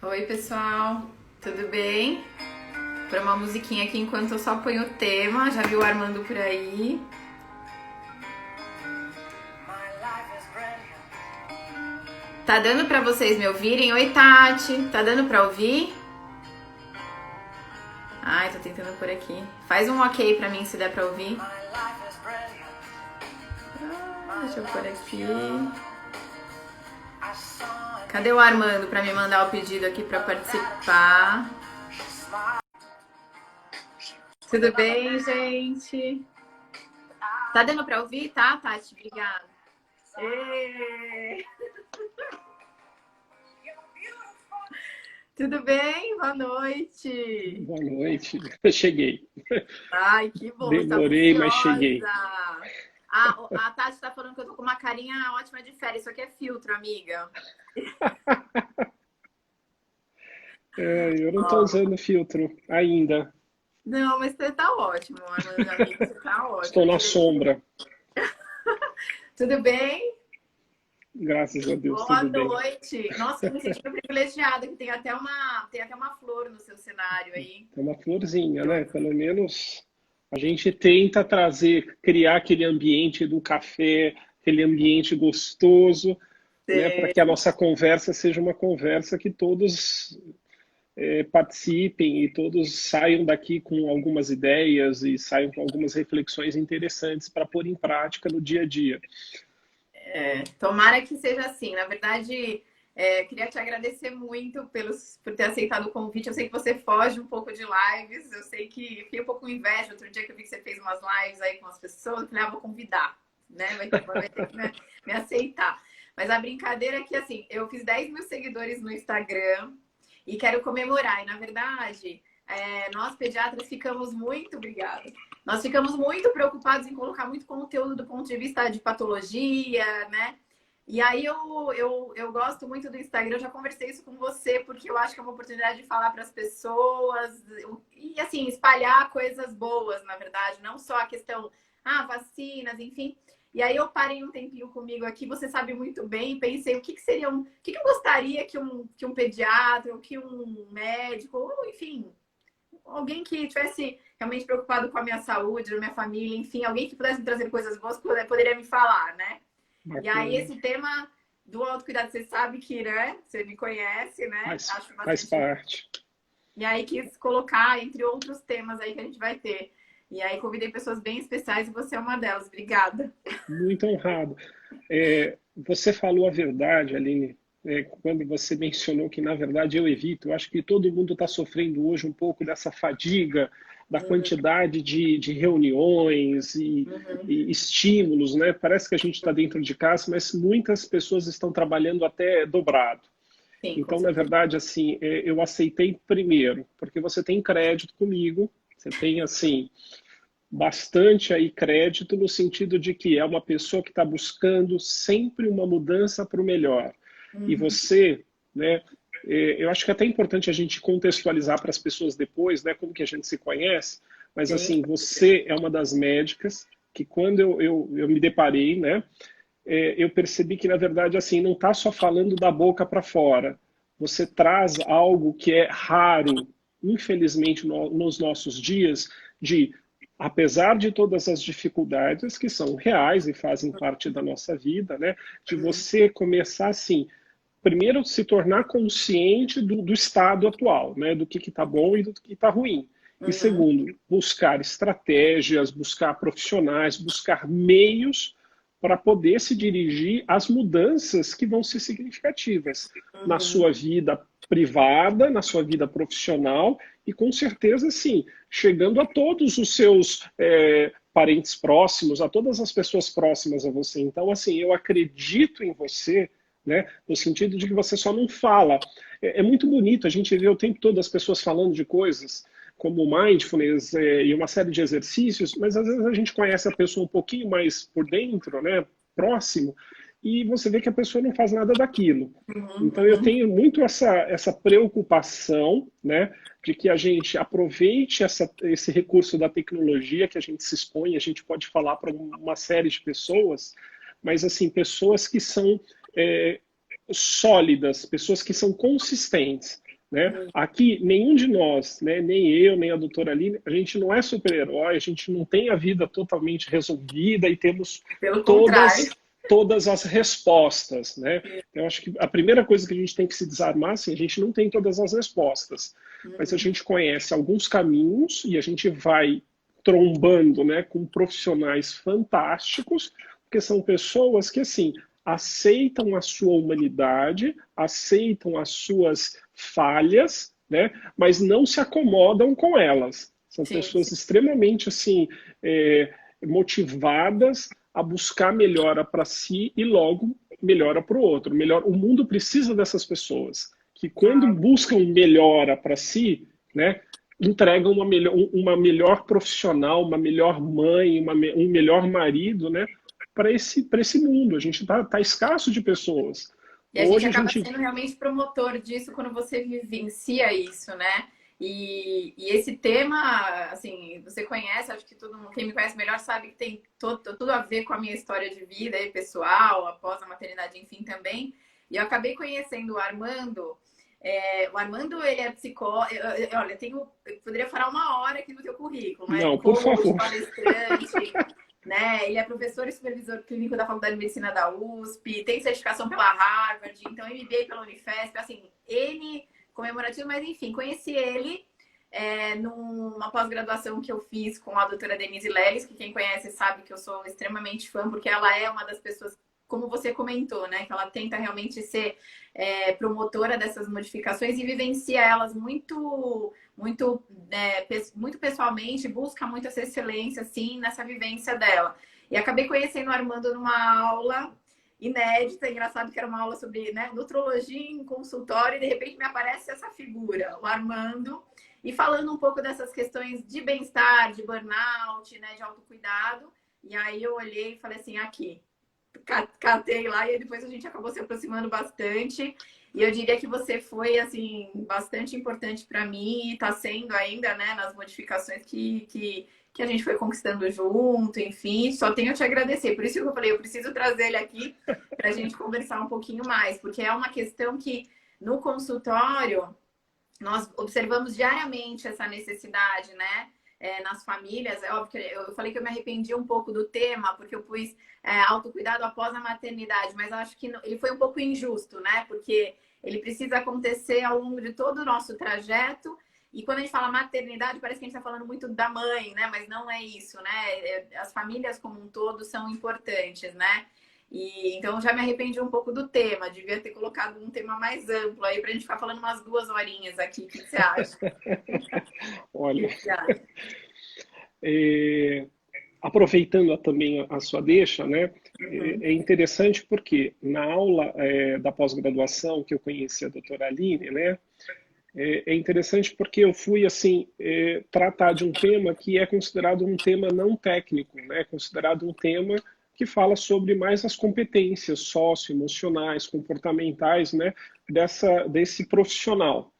Oi, pessoal, tudo bem? Por uma musiquinha aqui enquanto eu só ponho o tema. Já viu o Armando por aí? Tá dando pra vocês me ouvirem? Oi, Tati, tá dando pra ouvir? Ai, tô tentando por aqui. Faz um ok pra mim se der pra ouvir. Deixa eu pôr aqui. Cadê o Armando pra me mandar o pedido aqui pra participar? Tudo bem, gente? Tá dando pra ouvir? Tá, Tati? Obrigada. Tudo bem? Boa noite. Boa noite. Eu cheguei. Ai, que bom, você estava Demorei, mas cheguei. ansiosa. A Tati tá falando que eu tô com uma carinha ótima de férias. Isso aqui é filtro, amiga. Eu não estou Ó, usando filtro ainda. não, mas você tá ótimo, Armando, amigo. Você tá Estou ótimo. na sombra. Tudo bem? Graças a Deus, Boa tudo bem. noite. Nossa, que me sentindo privilegiada, que tem até uma flor no seu cenário aí. É uma florzinha, né? Pelo menos a gente tenta trazer, criar aquele ambiente do café, aquele ambiente gostoso, né? Para que a nossa conversa seja uma conversa que todos participem e todos saiam daqui com algumas ideias e saiam com algumas reflexões interessantes para pôr em prática no dia a dia. Tomara que seja assim. Na verdade, queria te agradecer muito por ter aceitado o convite. Eu sei que você foge um pouco de lives. Eu sei que fiquei um pouco com inveja. Outro dia que eu vi que você fez umas lives aí com as pessoas, eu falei, vou convidar, né? Vai ter que me aceitar. Mas a brincadeira é que, assim, eu fiz 10 mil seguidores no Instagram e quero comemorar. E, na verdade, nós pediatras ficamos muito, obrigada. Nós ficamos muito preocupados em colocar muito conteúdo do ponto de vista de patologia, né? E aí eu gosto muito do Instagram, eu já conversei isso com você, porque eu acho que é uma oportunidade de falar para as pessoas e assim, espalhar coisas boas, na verdade, não só a questão, vacinas, enfim. E aí eu parei um tempinho comigo aqui, você sabe muito bem, pensei o que seria o que eu gostaria que um pediatra, ou que um médico, ou enfim, alguém que tivesse realmente preocupado com a minha saúde, a minha família, enfim, alguém que pudesse me trazer coisas boas, poderia me falar, né? E aí, Bacana. esse tema do autocuidado, você sabe que, né? Você me conhece, né? Acho Faz bastante. parte. E aí, quis colocar entre outros temas aí que a gente vai ter. E aí, convidei pessoas bem especiais e você é uma delas. Obrigada. Muito honrado. Você falou a verdade, Aline, quando você mencionou que, na verdade, eu evito. Eu acho que todo mundo está sofrendo hoje um pouco dessa fadiga, da quantidade de reuniões e estímulos, né? Parece que a gente está dentro de casa, mas muitas pessoas estão trabalhando até dobrado. Sim, com Então, na certeza. verdade, assim, eu aceitei primeiro, porque você tem crédito comigo, você tem, assim, bastante aí crédito no sentido de que é uma pessoa que está buscando sempre uma mudança para o melhor. E Uhum. você, né, eu acho que é até importante a gente contextualizar para as pessoas depois, né, como que a gente se conhece, mas Sim. assim, você é uma das médicas que quando eu me deparei, né, eu percebi que, na verdade, assim, não está só falando da boca para fora. Você traz algo que é raro, infelizmente, nos nossos dias, de, apesar de todas as dificuldades que são reais e fazem parte da nossa vida, né, de você começar assim, primeiro se tornar consciente do estado atual, né, do que está bom e do que está ruim. E Uhum. segundo, buscar estratégias, buscar profissionais, buscar meios para poder se dirigir às mudanças que vão ser significativas na Uhum. sua vida privada, na sua vida profissional e com certeza, sim, chegando a todos os seus parentes próximos, a todas as pessoas próximas a você. Então, assim, eu acredito em você, né, no sentido de que você só não fala. É muito bonito, a gente vê o tempo todo as pessoas falando de coisas como mindfulness e uma série de exercícios, mas às vezes a gente conhece a pessoa um pouquinho mais por dentro, né, próximo, e você vê que a pessoa não faz nada daquilo. Uhum. Então eu Uhum. tenho muito essa preocupação, né, de que a gente aproveite esse recurso da tecnologia que a gente se expõe, a gente pode falar para uma série de pessoas, mas assim, pessoas que são é, sólidas, pessoas que são consistentes. né? Aqui, nenhum de nós, né, nem eu, nem a doutora Aline, a gente não é super-herói, a gente não tem a vida totalmente resolvida e temos Pelo contrário. todas as respostas, né? Eu acho que a primeira coisa que a gente tem que se desarmar, assim, a gente não tem todas as respostas, mas a gente conhece alguns caminhos e a gente vai trombando, né, com profissionais fantásticos, porque são pessoas que, assim, aceitam a sua humanidade, aceitam as suas falhas, né, mas não se acomodam com elas. São Sim, pessoas sim. extremamente, assim, motivadas a buscar melhora para si e logo melhora para o outro. Melhor, o mundo precisa dessas pessoas que quando Ah, buscam melhora para si, né, entregam uma melhor profissional, uma melhor mãe, um melhor marido, né, para esse mundo. A gente tá escasso de pessoas. e a gente Hoje a acaba gente sendo realmente promotor disso quando você vivencia isso, né? E esse tema, assim, você conhece, acho que todo mundo, quem me conhece melhor sabe que tem tudo a ver com a minha história de vida e pessoal, após a maternidade, enfim, também. E eu acabei conhecendo o Armando. O Armando, ele é psicólogo. Olha, eu poderia falar uma hora aqui no teu currículo, né? não, por Coach, favor. palestrante, né? Ele é professor e supervisor clínico da Faculdade de Medicina da USP, tem certificação pela Harvard, então MBA pela Unifesp, assim, N comemorativo, mas enfim, conheci ele numa pós-graduação que eu fiz com a doutora Denise Leles, que quem conhece sabe que eu sou extremamente fã, porque ela é uma das pessoas, como você comentou, né, que ela tenta realmente ser promotora dessas modificações e vivencia elas muito pessoalmente, busca muito essa excelência, assim, nessa vivência dela. E acabei conhecendo o Armando numa aula inédita, engraçado que era uma aula sobre, né, nutrologia em consultório, e de repente me aparece essa figura, o Armando, e falando um pouco dessas questões de bem-estar, de burnout, né, de autocuidado. E aí eu olhei e falei assim, aqui, catei lá, e depois a gente acabou se aproximando bastante. E eu diria que você foi, assim, bastante importante para mim e está sendo ainda, né, nas modificações que a gente foi conquistando junto, enfim, só tenho a te agradecer. Por isso que eu falei, eu preciso trazer ele aqui para a gente conversar um pouquinho mais, porque é uma questão que no consultório nós observamos diariamente essa necessidade, né? Nas famílias. É óbvio que eu falei que eu me arrependi um pouco do tema, porque eu pus autocuidado após a maternidade, mas eu acho que ele foi um pouco injusto, né? Porque ele precisa acontecer ao longo de todo o nosso trajeto. E quando a gente fala maternidade, parece que a gente está falando muito da mãe, né? Mas não é isso, né? As famílias como um todo são importantes, né? E, então já me arrependi um pouco do tema, devia ter colocado um tema mais amplo aí para a gente ficar falando umas 2 horinhas aqui. O que você acha? O Olha, que você acha? é, aproveitando também a sua deixa, né? É interessante porque na aula da pós-graduação que eu conheci a doutora Aline, né? É interessante porque eu fui assim tratar de um tema que é considerado um tema não técnico, né? Considerado um tema que fala sobre mais as competências socioemocionais, comportamentais, né? Desse profissional.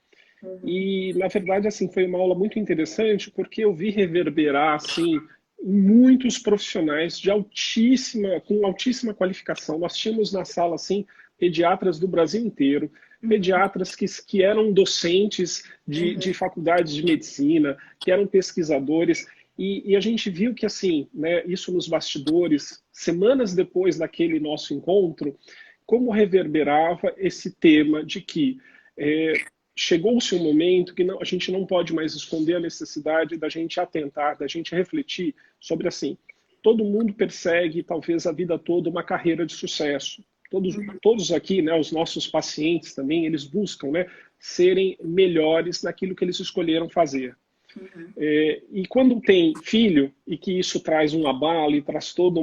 E na verdade assim foi uma aula muito interessante porque eu vi reverberar assim muitos profissionais com altíssima qualificação. Nós tínhamos na sala assim pediatras do Brasil inteiro, pediatras que eram docentes de faculdades de medicina, que eram pesquisadores, e a gente viu que, assim, né, isso nos bastidores, semanas depois daquele nosso encontro, como reverberava esse tema de que chegou-se um momento que a gente não pode mais esconder a necessidade da gente atentar, da gente refletir sobre, assim, todo mundo persegue, talvez a vida toda, uma carreira de sucesso. Todos aqui, né, os nossos pacientes também, eles buscam, né, serem melhores naquilo que eles escolheram fazer. E quando tem filho, e que isso traz um abalo e traz toda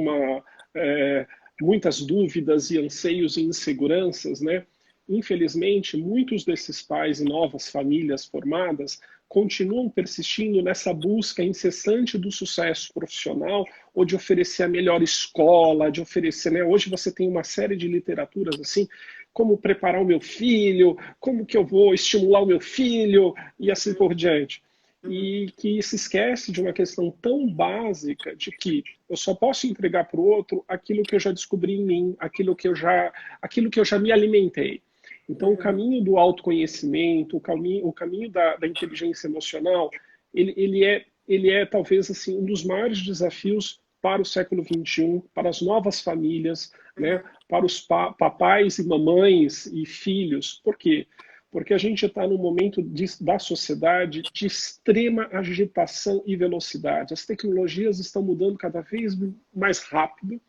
muitas dúvidas e anseios e inseguranças, né? Infelizmente, muitos desses pais e novas famílias formadas continuam persistindo nessa busca incessante do sucesso profissional ou de oferecer a melhor escola, de oferecer, né? Hoje você tem uma série de literaturas assim, como preparar o meu filho, como que eu vou estimular o meu filho e assim por diante. E que se esquece de uma questão tão básica de que eu só posso entregar para o outro aquilo que eu já descobri em mim, aquilo que eu já me alimentei. Então, o caminho do autoconhecimento, o caminho da inteligência emocional, ele é talvez assim um dos maiores desafios para o século XXI, para as novas famílias, né? Para os papais e mamães e filhos. Por quê? Porque a gente está num momento da sociedade de extrema agitação e velocidade. As tecnologias estão mudando cada vez mais rápido.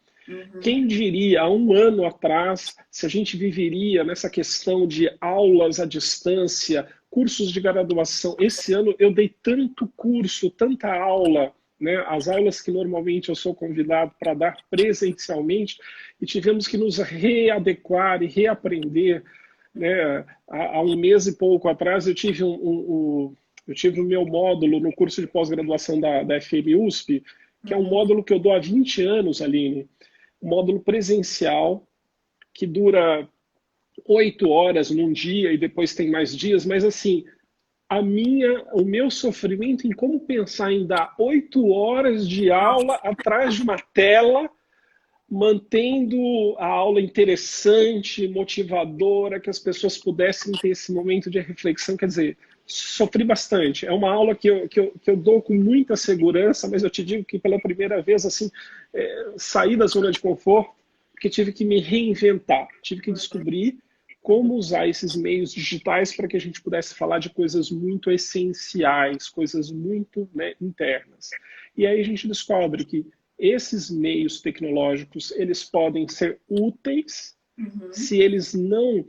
Quem diria, há um ano atrás, se a gente viveria nessa questão de aulas à distância, cursos de graduação. Esse ano eu dei tanto curso, tanta aula, né? As aulas que normalmente eu sou convidado para dar presencialmente, e tivemos que nos readequar e reaprender, né? Há um mês e pouco atrás eu tive eu tive o meu módulo no curso de pós-graduação da FMUSP, que é um módulo que eu dou há 20 anos, Aline, um módulo presencial que dura 8 horas num dia e depois tem mais dias, mas assim, o meu sofrimento em como pensar em dar 8 horas de aula atrás de uma tela, mantendo a aula interessante, motivadora, que as pessoas pudessem ter esse momento de reflexão. Quer dizer, sofri bastante. É uma aula que eu dou com muita segurança, mas eu te digo que pela primeira vez, assim, saí da zona de conforto, porque tive que me reinventar, tive que descobrir como usar esses meios digitais para que a gente pudesse falar de coisas muito essenciais, coisas muito, né, internas. E aí a gente descobre que esses meios tecnológicos, eles podem ser úteis se eles não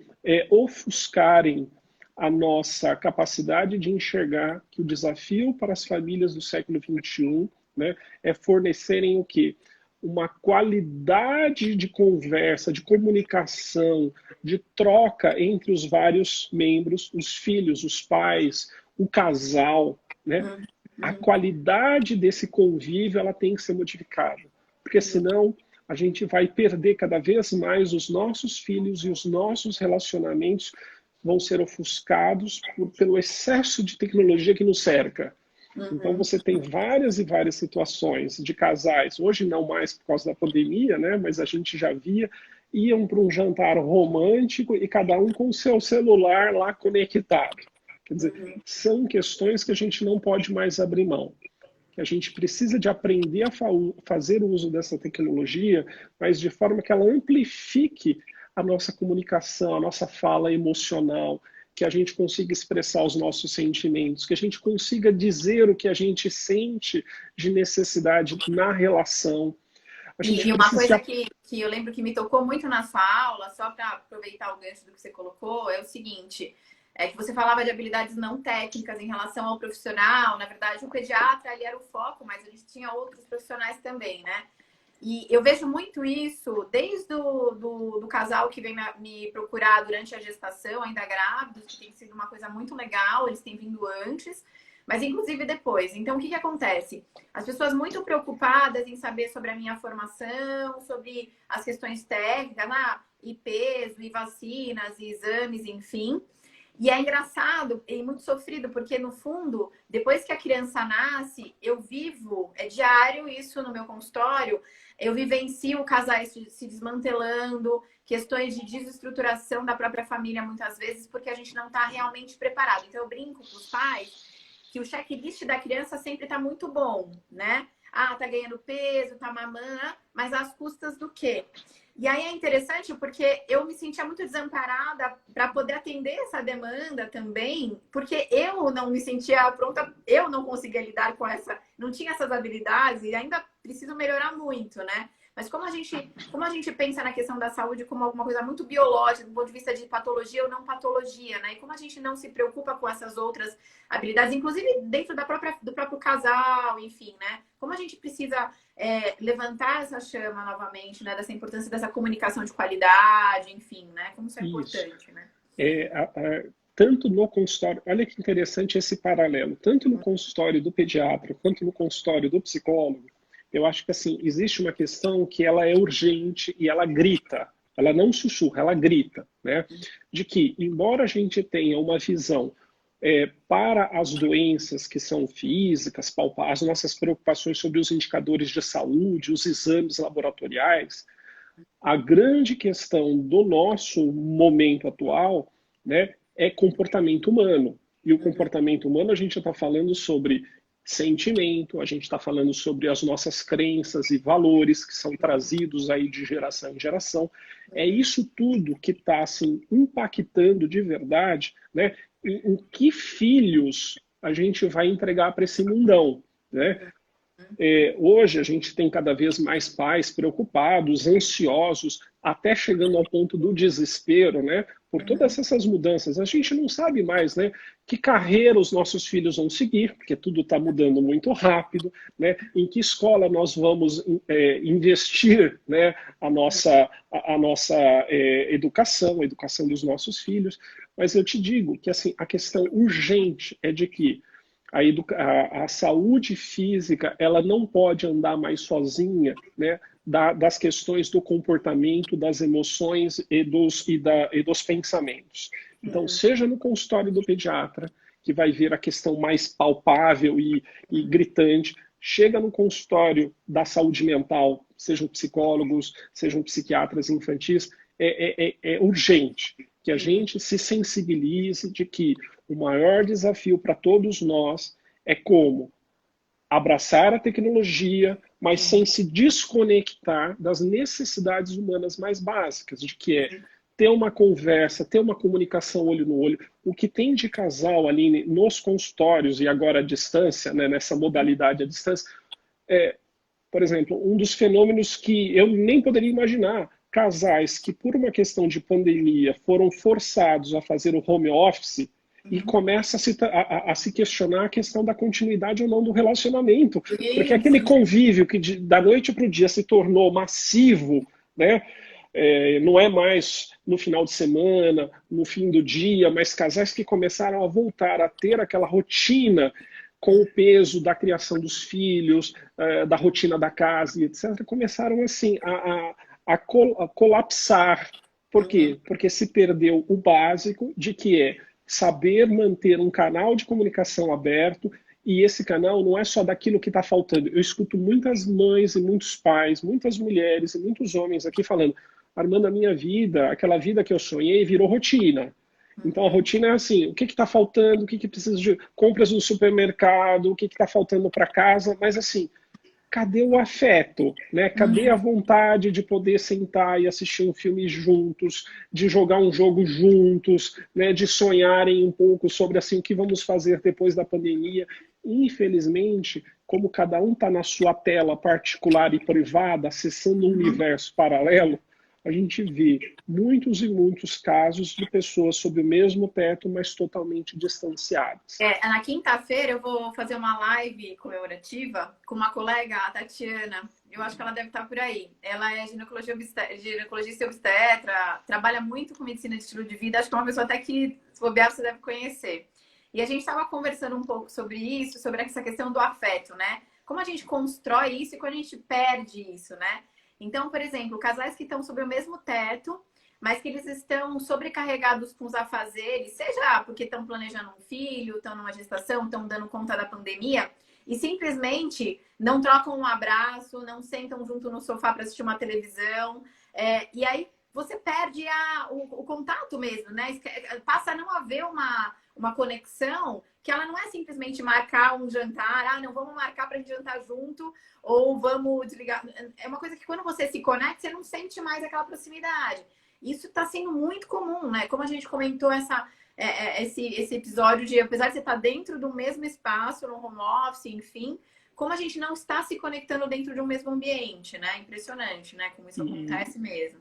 ofuscarem a nossa capacidade de enxergar que o desafio para as famílias do século XXI, né, é fornecerem o quê? Uma qualidade de conversa, de comunicação, de troca entre os vários membros, os filhos, os pais, o casal, né? A qualidade desse convívio ela tem que ser modificada, porque senão a gente vai perder cada vez mais os nossos filhos e os nossos relacionamentos vão ser ofuscados pelo excesso de tecnologia que nos cerca. Então você tem várias e várias situações de casais, hoje não mais por causa da pandemia, né? Mas a gente já via, iam para um jantar romântico e cada um com o seu celular lá conectado. Quer dizer, são questões que a gente não pode mais abrir mão. Que a gente precisa de aprender a fazer o uso dessa tecnologia, mas de forma que ela amplifique a nossa comunicação, a nossa fala emocional, que a gente consiga expressar os nossos sentimentos, que a gente consiga dizer o que a gente sente de necessidade na relação. E uma coisa que eu lembro que me tocou muito na sua aula, só para aproveitar o gancho do que você colocou, é o seguinte, é que você falava de habilidades não técnicas em relação ao profissional. Na verdade, o pediatra ali era o foco, mas a gente tinha outros profissionais também, né? E eu vejo muito isso desde do casal que vem me procurar durante a gestação, ainda grávidos, que tem sido uma coisa muito legal, eles têm vindo antes, mas inclusive depois. Então, o que acontece? As pessoas muito preocupadas em saber sobre a minha formação, sobre as questões técnicas, e peso, e vacinas, e exames, enfim. E é engraçado e muito sofrido, porque no fundo, depois que a criança nasce, eu vivo, é diário isso no meu consultório, eu vivencio casais se desmantelando, questões de desestruturação da própria família muitas vezes, porque a gente não está realmente preparado. Então eu brinco com os pais que o checklist da criança sempre está muito bom, né? Tá ganhando peso, tá mamando, mas às custas do quê? E aí é interessante porque eu me sentia muito desamparada para poder atender essa demanda também, porque eu não me sentia pronta, eu não conseguia lidar com não tinha essas habilidades e ainda preciso melhorar muito, né? Mas como a gente pensa na questão da saúde como alguma coisa muito biológica, do ponto de vista de patologia ou não patologia, né? E como a gente não se preocupa com essas outras habilidades, inclusive dentro do próprio casal, enfim, né? Como a gente precisa levantar essa chama novamente, né? Dessa importância dessa comunicação de qualidade, enfim, né? Como isso é importante, né? Tanto no consultório, olha que interessante esse paralelo, tanto no consultório do pediatra quanto no consultório do psicólogo, eu acho que assim, existe uma questão que ela é urgente e ela grita, ela não sussurra, ela grita, né? De que, embora a gente tenha uma visão para as doenças que são físicas, palpáveis, as nossas preocupações sobre os indicadores de saúde, os exames laboratoriais, a grande questão do nosso momento atual né, é comportamento humano. E o comportamento humano, a gente está falando sobre sentimento, a gente está falando sobre as nossas crenças e valores que são trazidos aí de geração em geração. É isso tudo que está assim, impactando de verdade, né, em que filhos a gente vai entregar para esse mundão, né? Hoje a gente tem cada vez mais pais preocupados, ansiosos, até chegando ao ponto do desespero, né? Por todas essas mudanças. A gente não sabe mais, né? Que carreira os nossos filhos vão seguir, porque tudo está mudando muito rápido, né? Em que escola nós vamos investir, né? A nossa educação, a educação dos nossos filhos. Mas eu te digo que assim, a questão urgente é de que a saúde física ela não pode andar mais sozinha, né, das questões do comportamento, das emoções e dos pensamentos. Então, seja no consultório do pediatra, que vai ver a questão mais palpável e gritante, chega no consultório da saúde mental, sejam psicólogos, sejam psiquiatras infantis, é urgente que a gente se sensibilize de que o maior desafio para todos nós é como abraçar a tecnologia, mas sem se desconectar das necessidades humanas mais básicas, de que é ter uma conversa, ter uma comunicação olho no olho. O que tem de casal, Aline, nos consultórios e agora à distância, né, nessa modalidade à distância, por exemplo, um dos fenômenos que eu nem poderia imaginar, casais que por uma questão de pandemia foram forçados a fazer o home office e começa a se questionar a questão da continuidade ou não do relacionamento. Porque aquele convívio que da noite para o dia se tornou massivo, né? Não é mais no final de semana, no fim do dia, mas casais que começaram a voltar a ter aquela rotina com o peso da criação dos filhos, da rotina da casa e etc., começaram assim a colapsar. Por quê? Porque se perdeu o básico de que é saber manter um canal de comunicação aberto, e esse canal não é só daquilo que está faltando. Eu escuto muitas mães e muitos pais, muitas mulheres e muitos homens aqui falando: Armando, a minha vida, aquela vida que eu sonhei, virou rotina. Então a rotina é assim, o que está faltando, o que precisa de compras no supermercado, o que está faltando para casa, mas assim, cadê o afeto, né? Cadê a vontade de poder sentar e assistir um filme juntos, de jogar um jogo juntos, né? De sonharem um pouco sobre assim, o que vamos fazer depois da pandemia. Infelizmente, como cada um está na sua tela particular e privada, acessando um universo paralelo, a gente vê muitos e muitos casos de pessoas sob o mesmo teto, mas totalmente distanciadas. Na quinta-feira eu vou fazer uma live comemorativa com uma colega, a Tatiana. Eu acho que ela deve estar por aí. Ela é ginecologista e obstetra, trabalha muito com medicina de estilo de vida. Acho que é uma pessoa até que, se bobear, você deve conhecer. E a gente estava conversando um pouco sobre isso, sobre essa questão do afeto, né? Como a gente constrói isso e como a gente perde isso, né? Então, por exemplo, casais que estão sob o mesmo teto, mas que eles estão sobrecarregados com os afazeres, seja porque estão planejando um filho, estão numa gestação, estão dando conta da pandemia, e simplesmente não trocam um abraço, não sentam junto no sofá para assistir uma televisão, e aí você perde o contato mesmo, né? Passa a não haver uma conexão, que ela não é simplesmente marcar um jantar, não, vamos marcar para a gente jantar junto, ou vamos desligar. É uma coisa que quando você se conecta, você não sente mais aquela proximidade. Isso está sendo muito comum, né? Como a gente comentou esse episódio de, apesar de você estar dentro do mesmo espaço, no home office, enfim, como a gente não está se conectando dentro de um mesmo ambiente, né? Impressionante, né? Como isso acontece mesmo.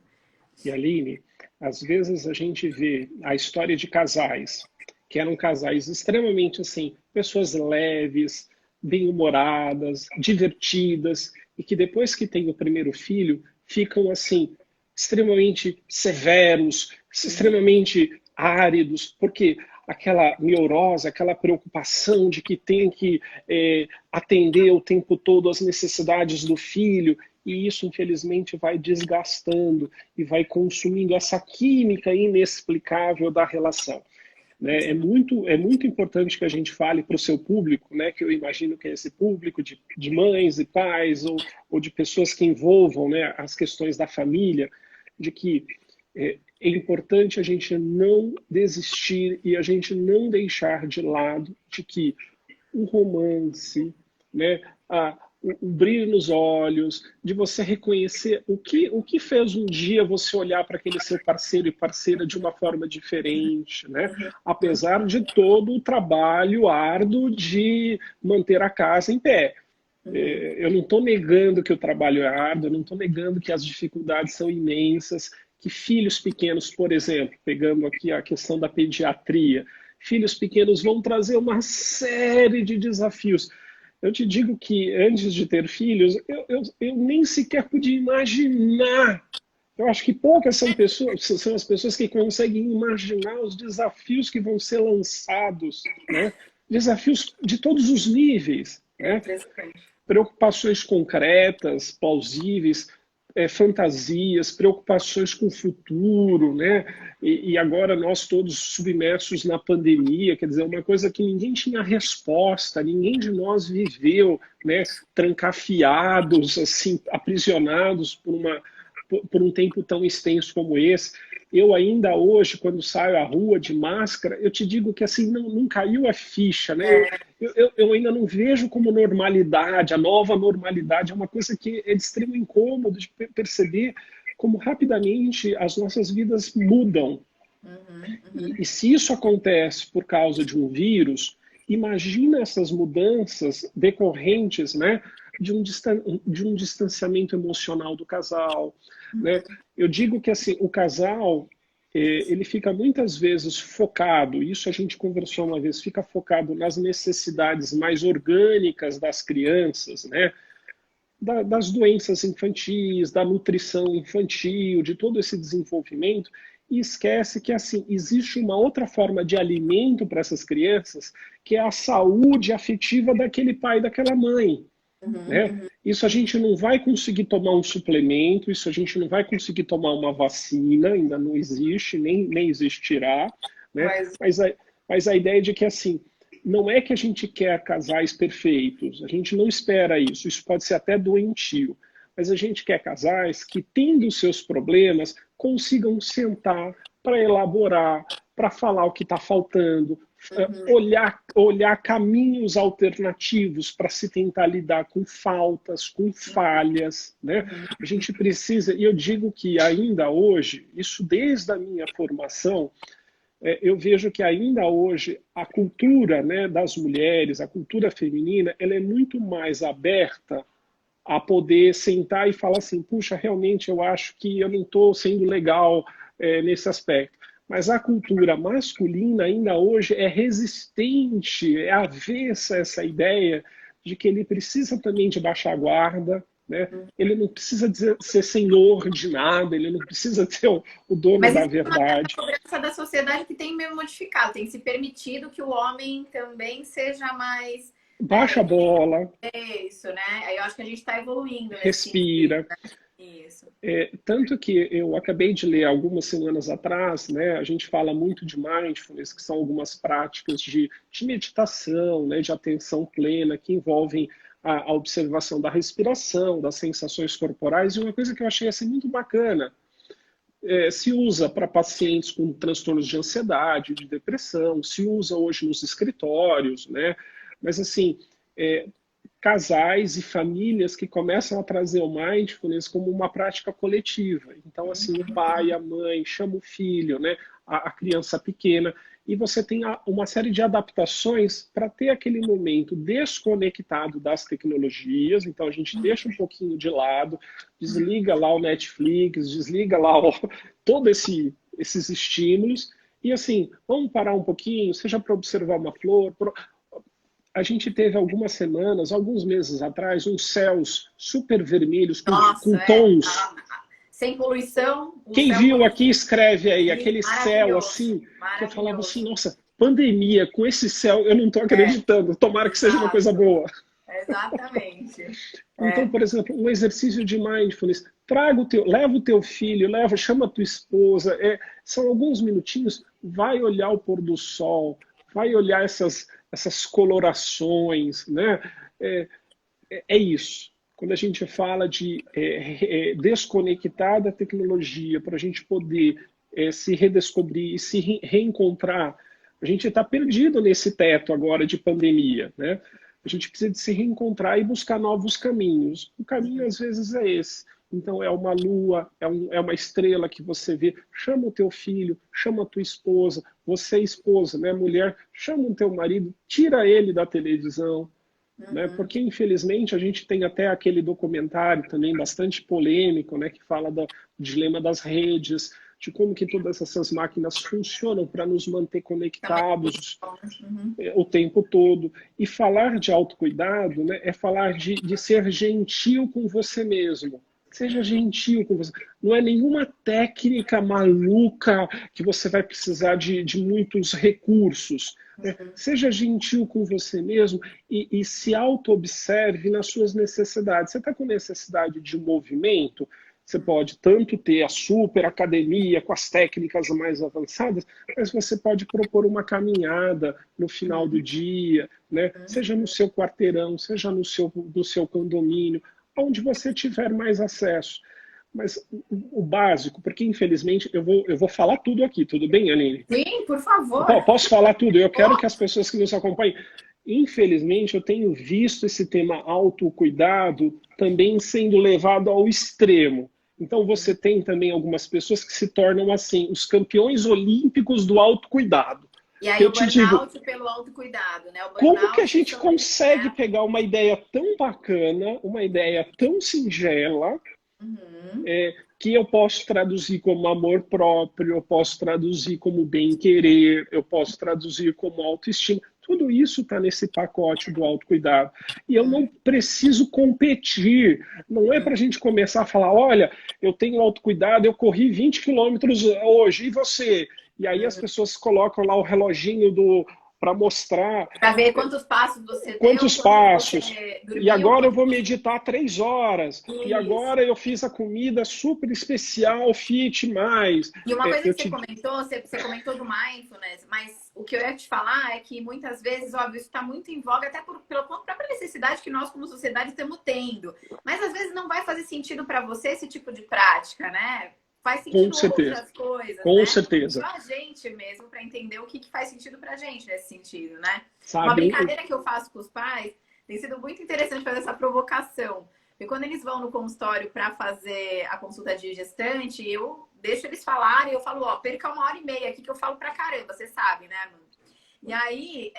E Aline, às vezes a gente vê a história de casais que eram casais extremamente assim, pessoas leves, bem-humoradas, divertidas, e que depois que tem o primeiro filho, ficam assim, extremamente severos, extremamente áridos, porque aquela neurose, aquela preocupação de que tem que atender o tempo todo as necessidades do filho, e isso, infelizmente, vai desgastando e vai consumindo essa química inexplicável da relação. Né? É muito importante que a gente fale para o seu público, né? Que eu imagino que é esse público de mães e pais ou de pessoas que envolvam, né, as questões da família, de que é importante a gente não desistir e a gente não deixar de lado de que o romance, né, o brilho nos olhos, de você reconhecer o que fez um dia você olhar para aquele seu parceiro e parceira de uma forma diferente, né? Apesar de todo o trabalho árduo de manter a casa em pé. Eu não estou negando que o trabalho é árduo, eu não estou negando que as dificuldades são imensas, que filhos pequenos, por exemplo, pegando aqui a questão da pediatria, filhos pequenos vão trazer uma série de desafios. Eu te digo que antes de ter filhos, eu nem sequer podia imaginar. Eu acho que poucas são as pessoas que conseguem imaginar os desafios que vão ser lançados, né? Desafios de todos os níveis, né? Preocupações concretas, plausíveis, fantasias, preocupações com o futuro, né? E agora nós todos submersos na pandemia, quer dizer, uma coisa que ninguém tinha resposta, ninguém de nós viveu, né? Trancafiados, assim, aprisionados por um tempo tão extenso como esse. Eu ainda hoje, quando saio à rua de máscara, eu te digo que assim não caiu a ficha, né? Eu ainda não vejo como normalidade, a nova normalidade é uma coisa que é de extremo incômodo de perceber como rapidamente as nossas vidas mudam. E se isso acontece por causa de um vírus, imagina essas mudanças decorrentes, né, de um distanciamento emocional do casal, né? Eu digo que assim, o casal ele fica muitas vezes focado, isso a gente conversou uma vez, fica focado nas necessidades mais orgânicas das crianças, né? Das doenças infantis, da nutrição infantil, de todo esse desenvolvimento, e esquece que assim existe uma outra forma de alimento para essas crianças, que é a saúde afetiva daquele pai e daquela mãe. Né? Isso a gente não vai conseguir tomar um suplemento, isso a gente não vai conseguir tomar uma vacina, ainda não existe, nem existirá. Né? Mas a ideia de que assim, não é que a gente quer casais perfeitos, a gente não espera isso, isso pode ser até doentio, mas a gente quer casais que, tendo os seus problemas, consigam sentar para elaborar, para falar o que está faltando, olhar caminhos alternativos para se tentar lidar com faltas, com falhas, né? A gente precisa, e eu digo que ainda hoje, isso desde a minha formação, eu vejo que ainda hoje a cultura, né, das mulheres, a cultura feminina, ela é muito mais aberta a poder sentar e falar assim, puxa, realmente eu acho que eu não estou sendo legal nesse aspecto. Mas a cultura masculina ainda hoje é resistente, é avessa a essa ideia de que ele precisa também de baixar a guarda, né? Ele não precisa ser senhor de nada, ele não precisa ser o dono da verdade. Mas isso é uma cobrança da sociedade que tem mesmo modificado, tem se permitido que o homem também seja mais... Baixa a bola. É isso, né? Aí eu acho que a gente está evoluindo. Respira. Isso. Tanto que eu acabei de ler algumas semanas atrás, né, a gente fala muito de mindfulness, que são algumas práticas de meditação, né, de atenção plena, que envolvem a observação da respiração, das sensações corporais, e uma coisa que eu achei assim, muito bacana, se usa para pacientes com transtornos de ansiedade, de depressão, se usa hoje nos escritórios, né, mas assim, casais e famílias que começam a trazer o mindfulness como uma prática coletiva. Então, assim, o pai, a mãe, chama o filho, né, a criança pequena, e você tem uma série de adaptações para ter aquele momento desconectado das tecnologias. Então, a gente deixa um pouquinho de lado, desliga lá o Netflix, desliga lá todos esses estímulos, e assim, vamos parar um pouquinho, seja para observar uma flor, a gente teve algumas semanas, alguns meses atrás, uns céus super vermelhos com tons. Sem poluição. Quem viu aqui, escreve aí, aquele céu assim, que eu falava assim, nossa, pandemia, com esse céu, eu não estou acreditando, tomara que seja uma coisa boa. Exatamente. Então, por exemplo, um exercício de mindfulness, leva o teu filho, chama a tua esposa, são alguns minutinhos, vai olhar o pôr do sol, vai olhar essas colorações, né? É isso. Quando a gente fala de desconectar da tecnologia para a gente poder se redescobrir e se reencontrar. A gente está perdido nesse teto agora de pandemia, né? A gente precisa de se reencontrar e buscar novos caminhos. O caminho, às vezes, é esse. Então, é uma lua, é uma estrela que você vê. Chama o teu filho, chama a tua esposa. Você, esposa, né, mulher, chama o teu marido, tira ele da televisão. Né? Porque, infelizmente, a gente tem até aquele documentário também bastante polêmico, né, que fala do dilema das redes, de como que todas essas máquinas funcionam para nos manter conectados o tempo todo. E falar de autocuidado, né, é falar de ser gentil com você mesmo. Seja gentil com você. Não é nenhuma técnica maluca que você vai precisar de muitos recursos. Seja gentil com você mesmo e se auto-observe nas suas necessidades. Você está com necessidade de movimento? Você pode tanto ter a super academia com as técnicas mais avançadas, mas você pode propor uma caminhada no final do dia, né? Seja no seu quarteirão, seja no seu condomínio, onde você tiver mais acesso. Mas o básico, porque infelizmente eu vou falar tudo aqui, tudo bem, Aline? Sim, por favor. Posso falar tudo? Eu quero que as pessoas que nos acompanhem. Infelizmente, eu tenho visto esse tema autocuidado também sendo levado ao extremo. Então, você tem também algumas pessoas que se tornam, assim, os campeões olímpicos do autocuidado. E aí, o burnout pelo autocuidado, né? Como que a gente consegue pegar uma ideia tão bacana, uma ideia tão singela, que eu posso traduzir como amor próprio, eu posso traduzir como bem-querer, eu posso traduzir como autoestima. Tudo isso está nesse pacote do autocuidado. E eu não preciso competir. Não é para a gente começar a falar, olha, eu tenho autocuidado, eu corri 20 quilômetros hoje, e você? E aí as pessoas colocam lá o reloginho para mostrar. Para ver quantos passos você deu. Quantos passos. E agora eu vou meditar 3 horas. Isso. E agora eu fiz a comida super especial, fit mais. E uma coisa que você comentou, você comentou do mindfulness, mas o que eu ia te falar é que muitas vezes, óbvio, isso está muito em voga até pela própria necessidade que nós como sociedade estamos tendo. Mas às vezes não vai fazer sentido para você esse tipo de prática, né? Faz sentido outras coisas, com certeza. Só a gente mesmo para entender o que faz sentido pra gente nesse sentido, né? Sabe? Uma brincadeira que eu faço com os pais tem sido muito interessante fazer essa provocação. Porque quando eles vão no consultório para fazer a consulta de gestante, eu deixo eles falarem e eu falo, ó, perca 1h30 aqui que eu falo pra caramba, você sabe, né, mano? E aí,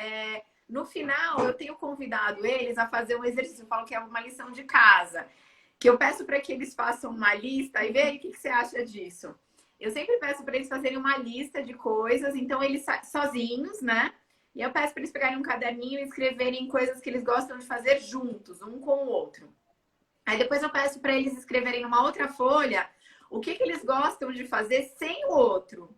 no final, eu tenho convidado eles a fazer um exercício, eu falo que é uma lição de casa. Que eu peço para que eles façam uma lista e veja o que você acha disso. Eu sempre peço para eles fazerem uma lista de coisas, então eles sozinhos, né? E eu peço para eles pegarem um caderninho e escreverem coisas que eles gostam de fazer juntos, um com o outro. Aí depois eu peço para eles escreverem numa outra folha o que eles gostam de fazer sem o outro.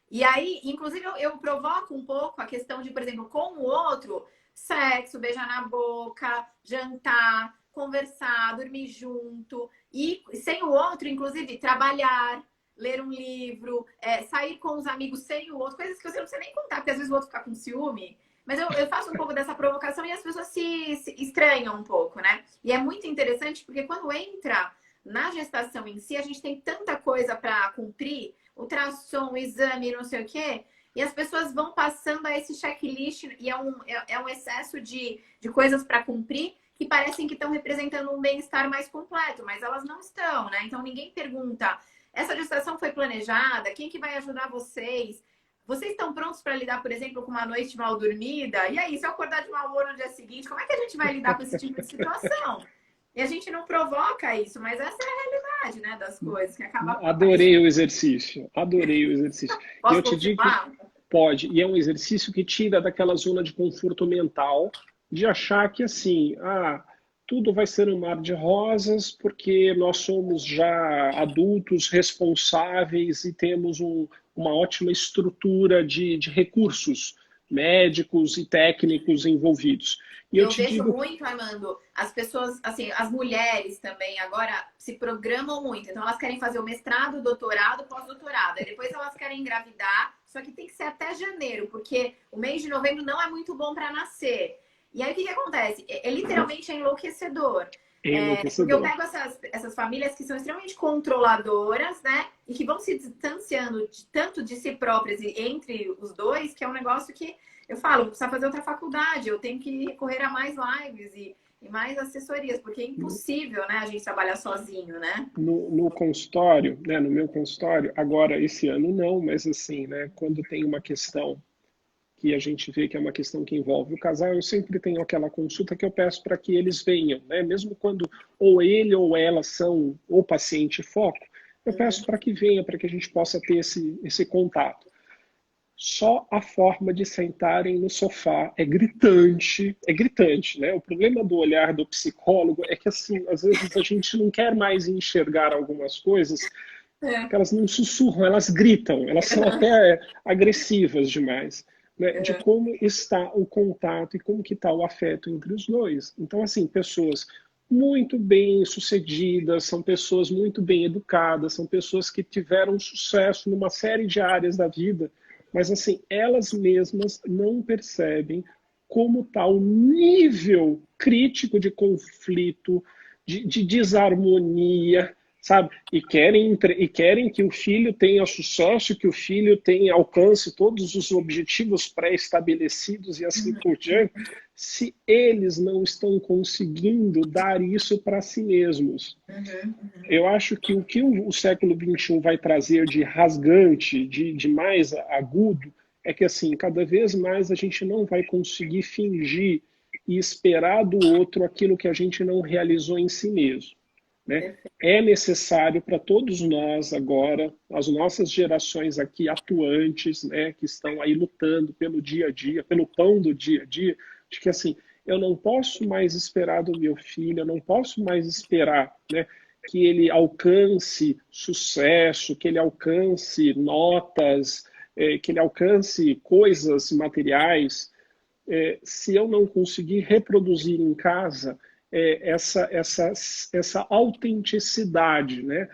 E aí, inclusive, eu provoco um pouco a questão de, por exemplo, com o outro, sexo, beijar na boca, jantar, conversar, dormir junto. E sem o outro, inclusive, trabalhar, ler um livro, sair com os amigos sem o outro. Coisas que você não precisa nem contar, porque às vezes o outro fica com ciúme. Mas eu faço um pouco dessa provocação e as pessoas se estranham um pouco, né? E é muito interessante porque quando entra na gestação em si, a gente tem tanta coisa para cumprir, ultrassom, exame, não sei o quê, e as pessoas vão passando a esse checklist e é um excesso de coisas para cumprir que parecem que estão representando um bem-estar mais completo, mas elas não estão, né? Então ninguém pergunta, essa gestação foi planejada? Quem que vai ajudar vocês? Vocês estão prontos para lidar, por exemplo, com uma noite mal dormida? E aí, se eu acordar de mau humor no dia seguinte, como é que a gente vai lidar com esse tipo de situação? E a gente não provoca isso, mas essa é a realidade, né, das coisas que acaba. Adorei o exercício, adorei o exercício. Posso eu te digo que pode, e é um exercício que tira daquela zona de conforto mental, de achar que assim, tudo vai ser um mar de rosas porque nós somos já adultos responsáveis e temos uma ótima estrutura de recursos médicos e técnicos envolvidos. E eu vejo muito, Armando, as pessoas, assim, as mulheres também agora se programam muito. Então elas querem fazer o mestrado, doutorado, pós-doutorado. Aí depois elas querem engravidar, só que tem que ser até janeiro, porque o mês de novembro não é muito bom para nascer. E aí o que acontece? Literalmente é enlouquecedor. É Porque eu enlouquecedor. pego essas famílias que são extremamente controladoras, né? E que vão se distanciando tanto de si próprias e entre os dois, que é um negócio que eu falo, vou precisar fazer outra faculdade, eu tenho que recorrer a mais lives e mais assessorias, porque é impossível, né, a gente trabalhar sozinho, né? No consultório, né, no meu consultório, agora esse ano não, mas assim, né, quando tem uma questão que a gente vê que é uma questão que envolve o casal, eu sempre tenho aquela consulta que eu peço para que eles venham, né? Mesmo quando ou ele ou ela são o paciente foco, eu peço para que venha, para que a gente possa ter esse contato. Só a forma de sentarem no sofá é gritante, né? O problema do olhar do psicólogo é que, assim, às vezes a gente não quer mais enxergar algumas coisas, É. que elas não sussurram, elas gritam, elas são até agressivas demais, né? De É. como está o contato e como que está o afeto entre os dois. Então, assim, pessoas muito bem sucedidas, são pessoas muito bem educadas, são pessoas que tiveram sucesso numa série de áreas da vida, mas assim, elas mesmas não percebem como está o nível crítico de conflito, de desarmonia, sabe? E querem que o filho tenha sucesso, que o filho tenha alcance todos os objetivos pré-estabelecidos e assim por diante, se eles não estão conseguindo dar isso para si mesmos. Eu acho que o século XXI vai trazer de rasgante, de mais agudo, é que assim, cada vez mais a gente não vai conseguir fingir e esperar do outro aquilo que a gente não realizou em si mesmo, né? É necessário para todos nós agora, as nossas gerações aqui atuantes, né, que estão aí lutando pelo dia a dia, pelo pão do dia a dia, de que assim, eu não posso mais esperar do meu filho, eu não posso mais esperar, né, que ele alcance sucesso, que ele alcance notas, que ele alcance coisas materiais, se eu não conseguir reproduzir em casa essa autenticidade, né?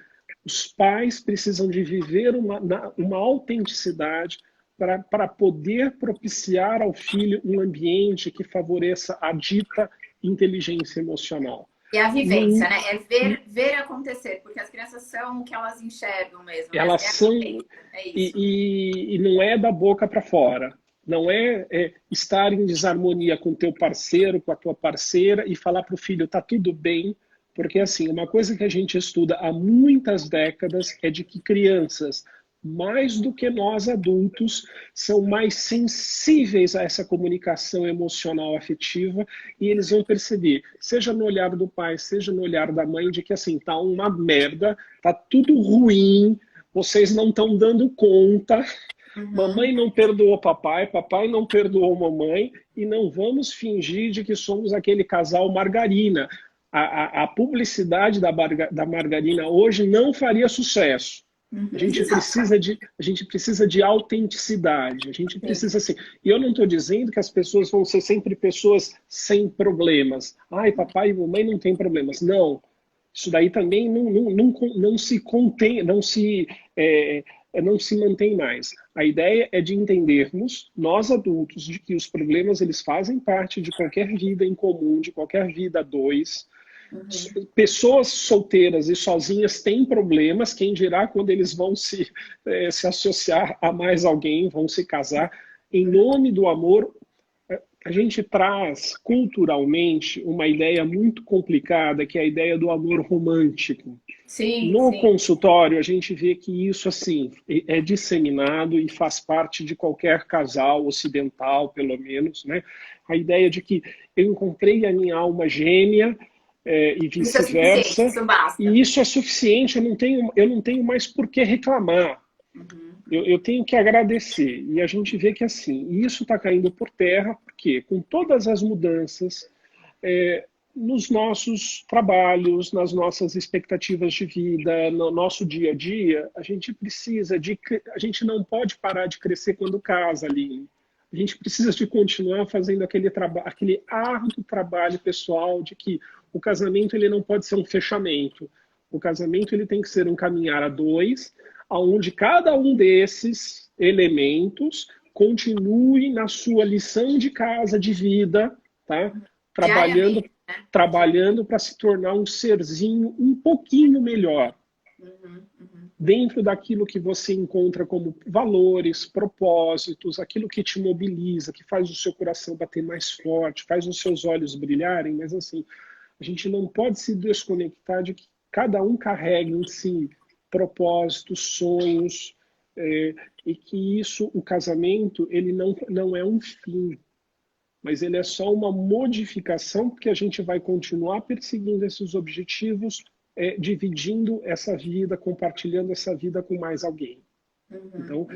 Os pais precisam de viver uma autenticidade para poder propiciar ao filho um ambiente que favoreça a dita inteligência emocional. E a Não, vivência, né? É ver acontecer, porque as crianças são o que elas enxergam mesmo, né? elas É a são vivência, é isso. e não é da boca para fora. Não estar em desarmonia com teu parceiro, com a tua parceira e falar para o filho tá tudo bem, porque assim, uma coisa que a gente estuda há muitas décadas é de que crianças, mais do que nós adultos, são mais sensíveis a essa comunicação emocional afetiva e eles vão perceber, seja no olhar do pai, seja no olhar da mãe, de que assim, tá uma merda, tá tudo ruim, vocês não estão dando conta, mamãe não perdoou papai, papai não perdoou mamãe, e não vamos fingir de que somos aquele casal margarina. A publicidade da margarina hoje não faria sucesso. Exato. A gente precisa de autenticidade. A gente Sim. precisa assim. E eu não estou dizendo que as pessoas vão ser sempre pessoas sem problemas. Ai, papai e mamãe não têm problemas. Não. Isso daí também não se contém, não se mantém mais. A ideia é de entendermos, nós adultos, de que os problemas eles fazem parte de qualquer vida em comum, de qualquer vida a dois. Pessoas solteiras e sozinhas têm problemas, quem dirá quando eles vão se associar a mais alguém, vão se casar. Em nome do amor, a gente traz culturalmente uma ideia muito complicada, que é a ideia do amor romântico. Sim, No sim. consultório, a gente vê que isso assim é disseminado e faz parte de qualquer casal ocidental, pelo menos, né? A ideia de que eu encontrei a minha alma gêmea e Isso é suficiente, vice-versa, isso basta. e isso é suficiente, eu não tenho mais por que reclamar. Eu tenho que agradecer. E a gente vê que assim, isso está caindo por terra, porque com todas as mudanças, nos nossos trabalhos, nas nossas expectativas de vida, no nosso dia a dia, a gente precisa a gente não pode parar de crescer quando casa, Aline. A gente precisa de continuar fazendo aquele árduo trabalho pessoal de que o casamento ele não pode ser um fechamento. O casamento ele tem que ser um caminhar a dois, onde cada um desses elementos continue na sua lição de casa, de vida, tá? Trabalhando Diariamente. trabalhando para se tornar um serzinho um pouquinho melhor, dentro daquilo que você encontra como valores, propósitos, aquilo que te mobiliza, que faz o seu coração bater mais forte, faz os seus olhos brilharem, mas assim, a gente não pode se desconectar de que cada um carrega em si propósitos, sonhos, e que isso, o casamento, ele não é um fim, mas ele é só uma modificação, porque a gente vai continuar perseguindo esses objetivos, dividindo essa vida, compartilhando essa vida com mais alguém. Então,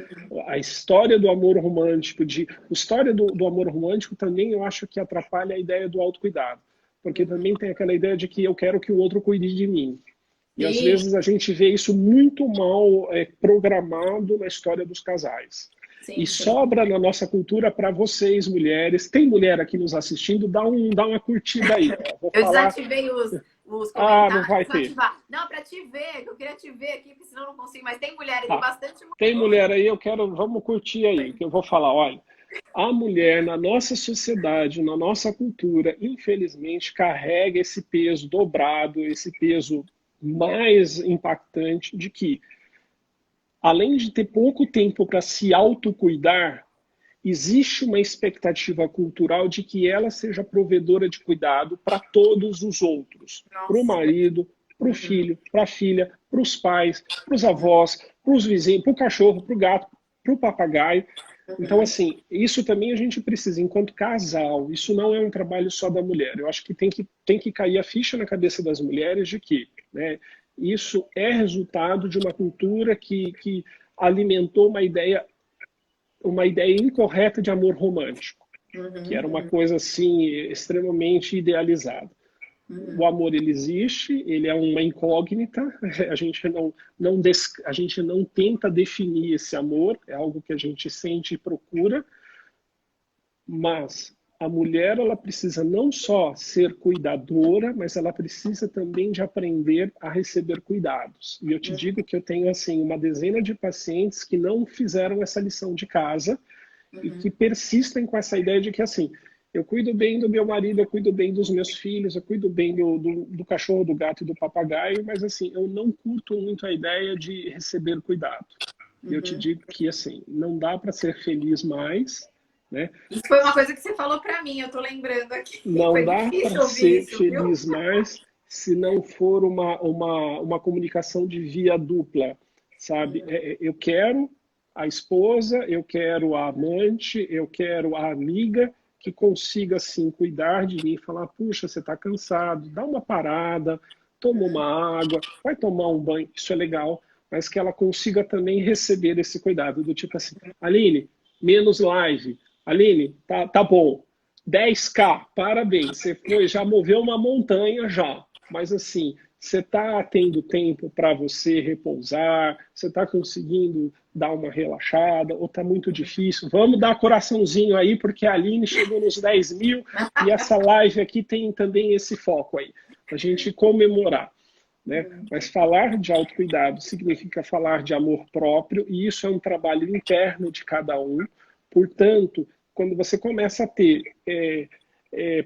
a história do amor romântico, a história do amor romântico também eu acho que atrapalha a ideia do autocuidado, porque também tem aquela ideia de que eu quero que o outro cuide de mim. E às vezes a gente vê isso muito mal programado na história dos casais. Sim, E sim. sobra na nossa cultura para vocês, mulheres. Tem mulher aqui nos assistindo? Dá uma curtida aí. Vou Eu falar... desativei os comentários. Não vai ter. Não, para te ver, eu queria te ver aqui, porque senão eu não consigo. Mas tem mulheres, Tá. tem bastante mulher. Tem mulher aí, vamos curtir aí, que eu vou falar, olha. A mulher, na nossa sociedade, na nossa cultura, infelizmente, carrega esse peso dobrado, esse peso mais impactante de que, além de ter pouco tempo para se autocuidar, existe uma expectativa cultural de que ela seja provedora de cuidado para todos os outros. Para o marido, para o filho, para a filha, para os pais, para os avós, para os vizinhos, para o cachorro, para o gato, para o papagaio. Então, assim, isso também a gente precisa, enquanto casal, isso não é um trabalho só da mulher. Eu acho que tem que cair a ficha na cabeça das mulheres de que, né, isso é resultado de uma cultura que alimentou uma ideia incorreta de amor romântico, que era uma coisa assim extremamente idealizada. O amor, ele existe, ele é uma incógnita, a gente não tenta definir esse amor, é algo que a gente sente e procura, mas a mulher, ela precisa não só ser cuidadora, mas ela precisa também de aprender a receber cuidados. E eu te digo que eu tenho assim uma dezena de pacientes que não fizeram essa lição de casa e que persistem com essa ideia de que assim, eu cuido bem do meu marido, eu cuido bem dos meus filhos, eu cuido bem do cachorro, do gato e do papagaio, mas assim, eu não curto muito a ideia de receber cuidado. E eu te digo que assim, não dá para ser feliz mais, né? Isso foi uma coisa que você falou para mim, eu tô lembrando aqui. Não foi dá para ser isso, feliz mais se não for uma comunicação de via dupla, sabe? Eu quero a esposa, eu quero a amante, eu quero a amiga que consiga, assim, cuidar de mim e falar, puxa, você está cansado, dá uma parada, toma uma água, vai tomar um banho, isso é legal, mas que ela consiga também receber esse cuidado, do tipo assim, Aline, menos live, Aline, tá bom, 10K, parabéns, você já moveu uma montanha já, mas assim, você está tendo tempo para você repousar, você está conseguindo dar uma relaxada, ou está muito difícil? Vamos dar coraçãozinho aí, porque a Aline chegou nos 10 mil e essa live aqui tem também esse foco aí, a gente comemorar. Né? Mas falar de autocuidado significa falar de amor próprio, e isso é um trabalho interno de cada um. Portanto, quando você começa a ter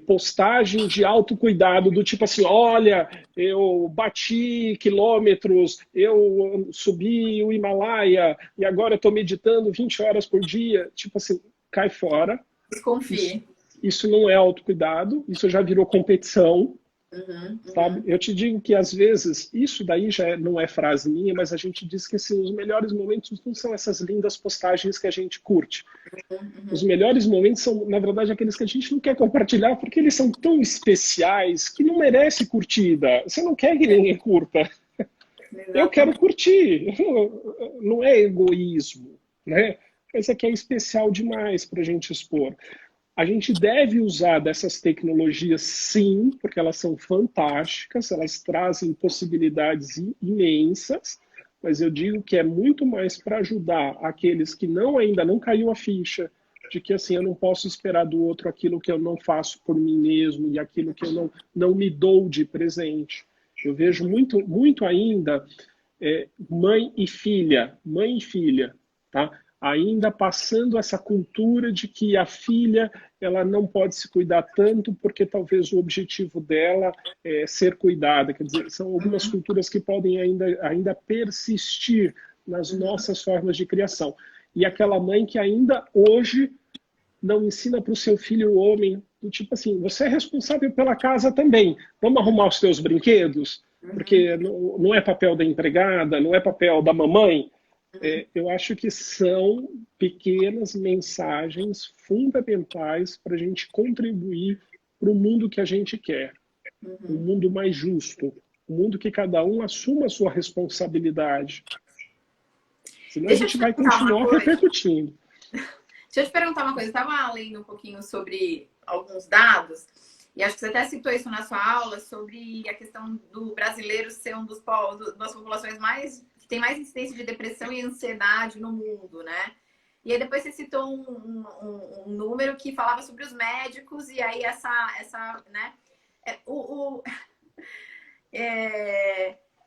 postagem de autocuidado do tipo assim, olha, eu bati quilômetros, eu subi o Himalaia e agora eu estou meditando 20 horas por dia, tipo assim, cai fora. Desconfie. Isso não é autocuidado, isso já virou competição. Sabe? Eu te digo que às vezes, isso daí já não é frase minha, mas a gente diz que assim, os melhores momentos não são essas lindas postagens que a gente curte. Os melhores momentos são, na verdade, aqueles que a gente não quer compartilhar porque eles são tão especiais que não merece curtida. Você não quer que ninguém curta. Eu quero curtir. Não é egoísmo, né? Mas é que é especial demais para a gente expor. A gente deve usar dessas tecnologias, sim, porque elas são fantásticas, elas trazem possibilidades imensas, mas eu digo que é muito mais para ajudar aqueles que ainda não caiu a ficha, de que assim, eu não posso esperar do outro aquilo que eu não faço por mim mesmo e aquilo que eu não me dou de presente. Eu vejo muito ainda mãe e filha, tá? ainda passando essa cultura de que a filha ela não pode se cuidar tanto porque talvez o objetivo dela é ser cuidada. Quer dizer, são algumas culturas que podem ainda persistir nas nossas formas de criação. E aquela mãe que ainda hoje não ensina para o seu filho homem, do tipo assim, você é responsável pela casa também, vamos arrumar os teus brinquedos, porque não é papel da empregada, não é papel da mamãe. Eu acho que são pequenas mensagens fundamentais para a gente contribuir para o mundo que a gente quer, um mundo mais justo, um mundo que cada um assuma a sua responsabilidade. Senão a gente vai continuar repercutindo. Deixa eu te perguntar uma coisa. Eu estava lendo um pouquinho sobre alguns dados, e acho que você até citou isso na sua aula, sobre a questão do brasileiro ser um dos povos, das populações que tem mais incidência de depressão e ansiedade no mundo, né? E aí depois você citou um número que falava sobre os médicos, e aí né?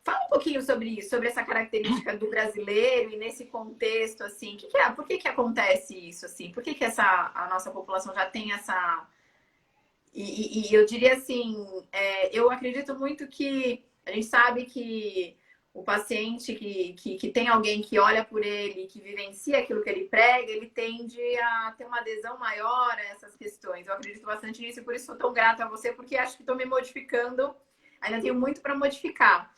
Fala um pouquinho sobre isso, sobre essa característica do brasileiro e nesse contexto, assim, por que acontece isso, assim? Por que a nossa população já tem essa... E eu diria assim, eu acredito muito que a gente sabe que o paciente que tem alguém que olha por ele, que vivencia aquilo que ele prega, ele tende a ter uma adesão maior a essas questões. Eu acredito bastante nisso e por isso sou tão grata a você, porque acho que estou me modificando, ainda tenho muito para modificar.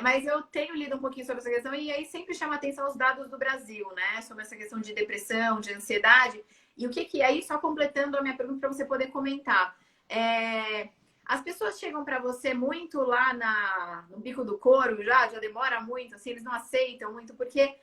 Mas eu tenho lido um pouquinho sobre essa questão e aí sempre chama atenção os dados do Brasil, né? Sobre essa questão de depressão, de ansiedade. E o que aí, só completando a minha pergunta para você poder comentar. As pessoas chegam para você muito lá no bico do couro, já demora muito, assim, eles não aceitam muito, porque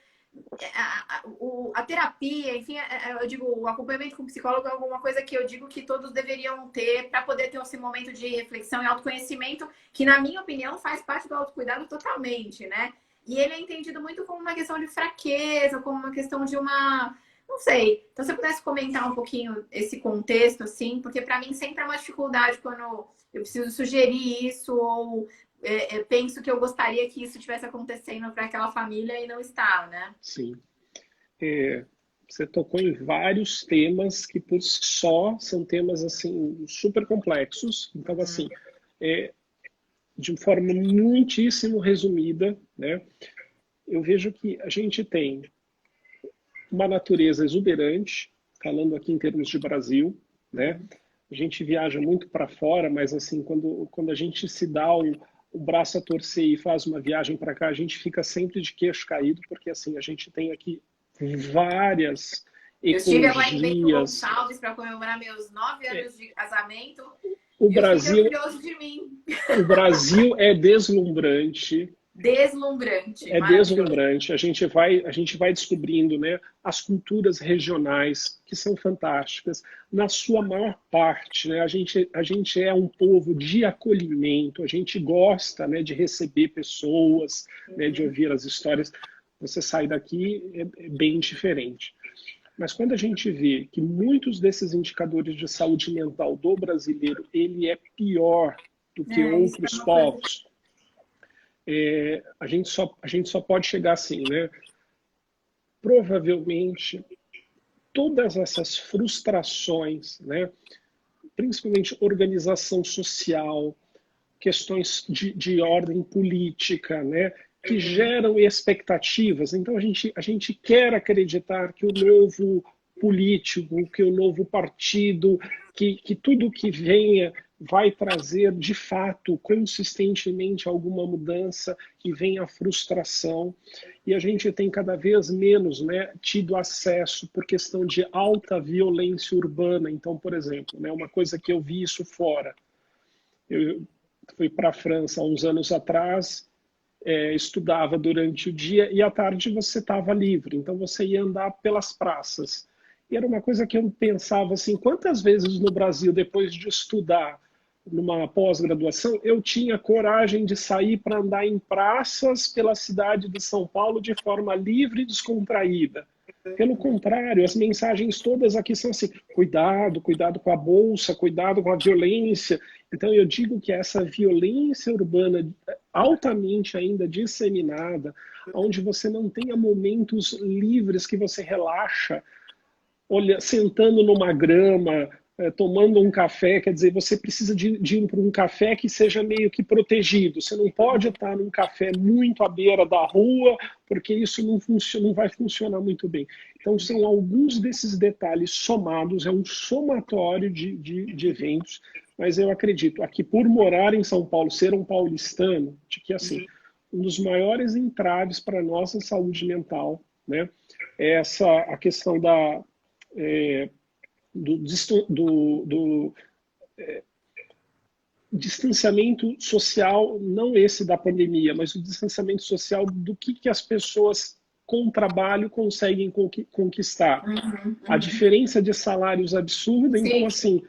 a terapia, enfim, eu digo, o acompanhamento com o psicólogo é alguma coisa que eu digo que todos deveriam ter para poder ter esse momento de reflexão e autoconhecimento, que, na minha opinião, faz parte do autocuidado totalmente, né? E ele é entendido muito como uma questão de fraqueza, como uma questão de uma... Não sei. Então, se você pudesse comentar um pouquinho esse contexto, assim, porque para mim sempre é uma dificuldade quando eu preciso sugerir isso ou penso que eu gostaria que isso estivesse acontecendo para aquela família e não está, né? Sim. Você tocou em vários temas que por si só são temas assim super complexos. Então, assim, de forma muitíssimo resumida, né? Eu vejo que a gente tem uma natureza exuberante, falando aqui em termos de Brasil, né? A gente viaja muito para fora, mas assim, quando a gente se dá o braço a torcer e faz uma viagem para cá, a gente fica sempre de queixo caído, porque assim, a gente tem aqui várias ecologias. Eu estive agora em Bento Gonçalves para comemorar meus 9 anos de casamento. O Brasil, orgulhoso de mim. O Brasil é deslumbrante. Deslumbrante. Deslumbrante. A gente vai descobrindo, né, as culturas regionais, que são fantásticas. Na sua maior parte, né, a gente é um povo de acolhimento, a gente gosta, né, de receber pessoas, né, de ouvir as histórias. Você sai daqui, é bem diferente. Mas quando a gente vê que muitos desses indicadores de saúde mental do brasileiro, ele é pior do que outros povos, a gente só pode chegar assim, né? Provavelmente, todas essas frustrações, né? Principalmente organização social, questões de ordem política, né? Que geram expectativas. Então, a gente quer acreditar que o novo político, que o novo partido, que tudo que venha vai trazer, de fato, consistentemente alguma mudança, que venha a frustração. E a gente tem cada vez menos, né, tido acesso por questão de alta violência urbana. Então, por exemplo, né, uma coisa que eu vi isso fora. Eu fui para a França há uns anos atrás, estudava durante o dia e à tarde você estava livre. Então, você ia andar pelas praças. E era uma coisa que eu pensava assim, quantas vezes no Brasil, depois de estudar numa pós-graduação, eu tinha coragem de sair para andar em praças pela cidade de São Paulo de forma livre e descontraída. Pelo contrário, as mensagens todas aqui são assim, cuidado, cuidado com a bolsa, cuidado com a violência. Então eu digo que essa violência urbana altamente ainda disseminada, onde você não tenha momentos livres que você relaxa, olha, sentando numa grama, tomando um café, quer dizer, você precisa de ir para um café que seja meio que protegido. Você não pode estar num café muito à beira da rua, porque isso não vai funcionar muito bem. Então, são alguns desses detalhes somados, é um somatório de eventos, mas eu acredito, aqui por morar em São Paulo, ser um paulistano, de que, assim, um dos maiores entraves para a nossa saúde mental, né, é a questão do distanciamento social, não esse da pandemia, mas o distanciamento social do que as pessoas com trabalho conseguem conquistar. A diferença de salários absurda, então, assim,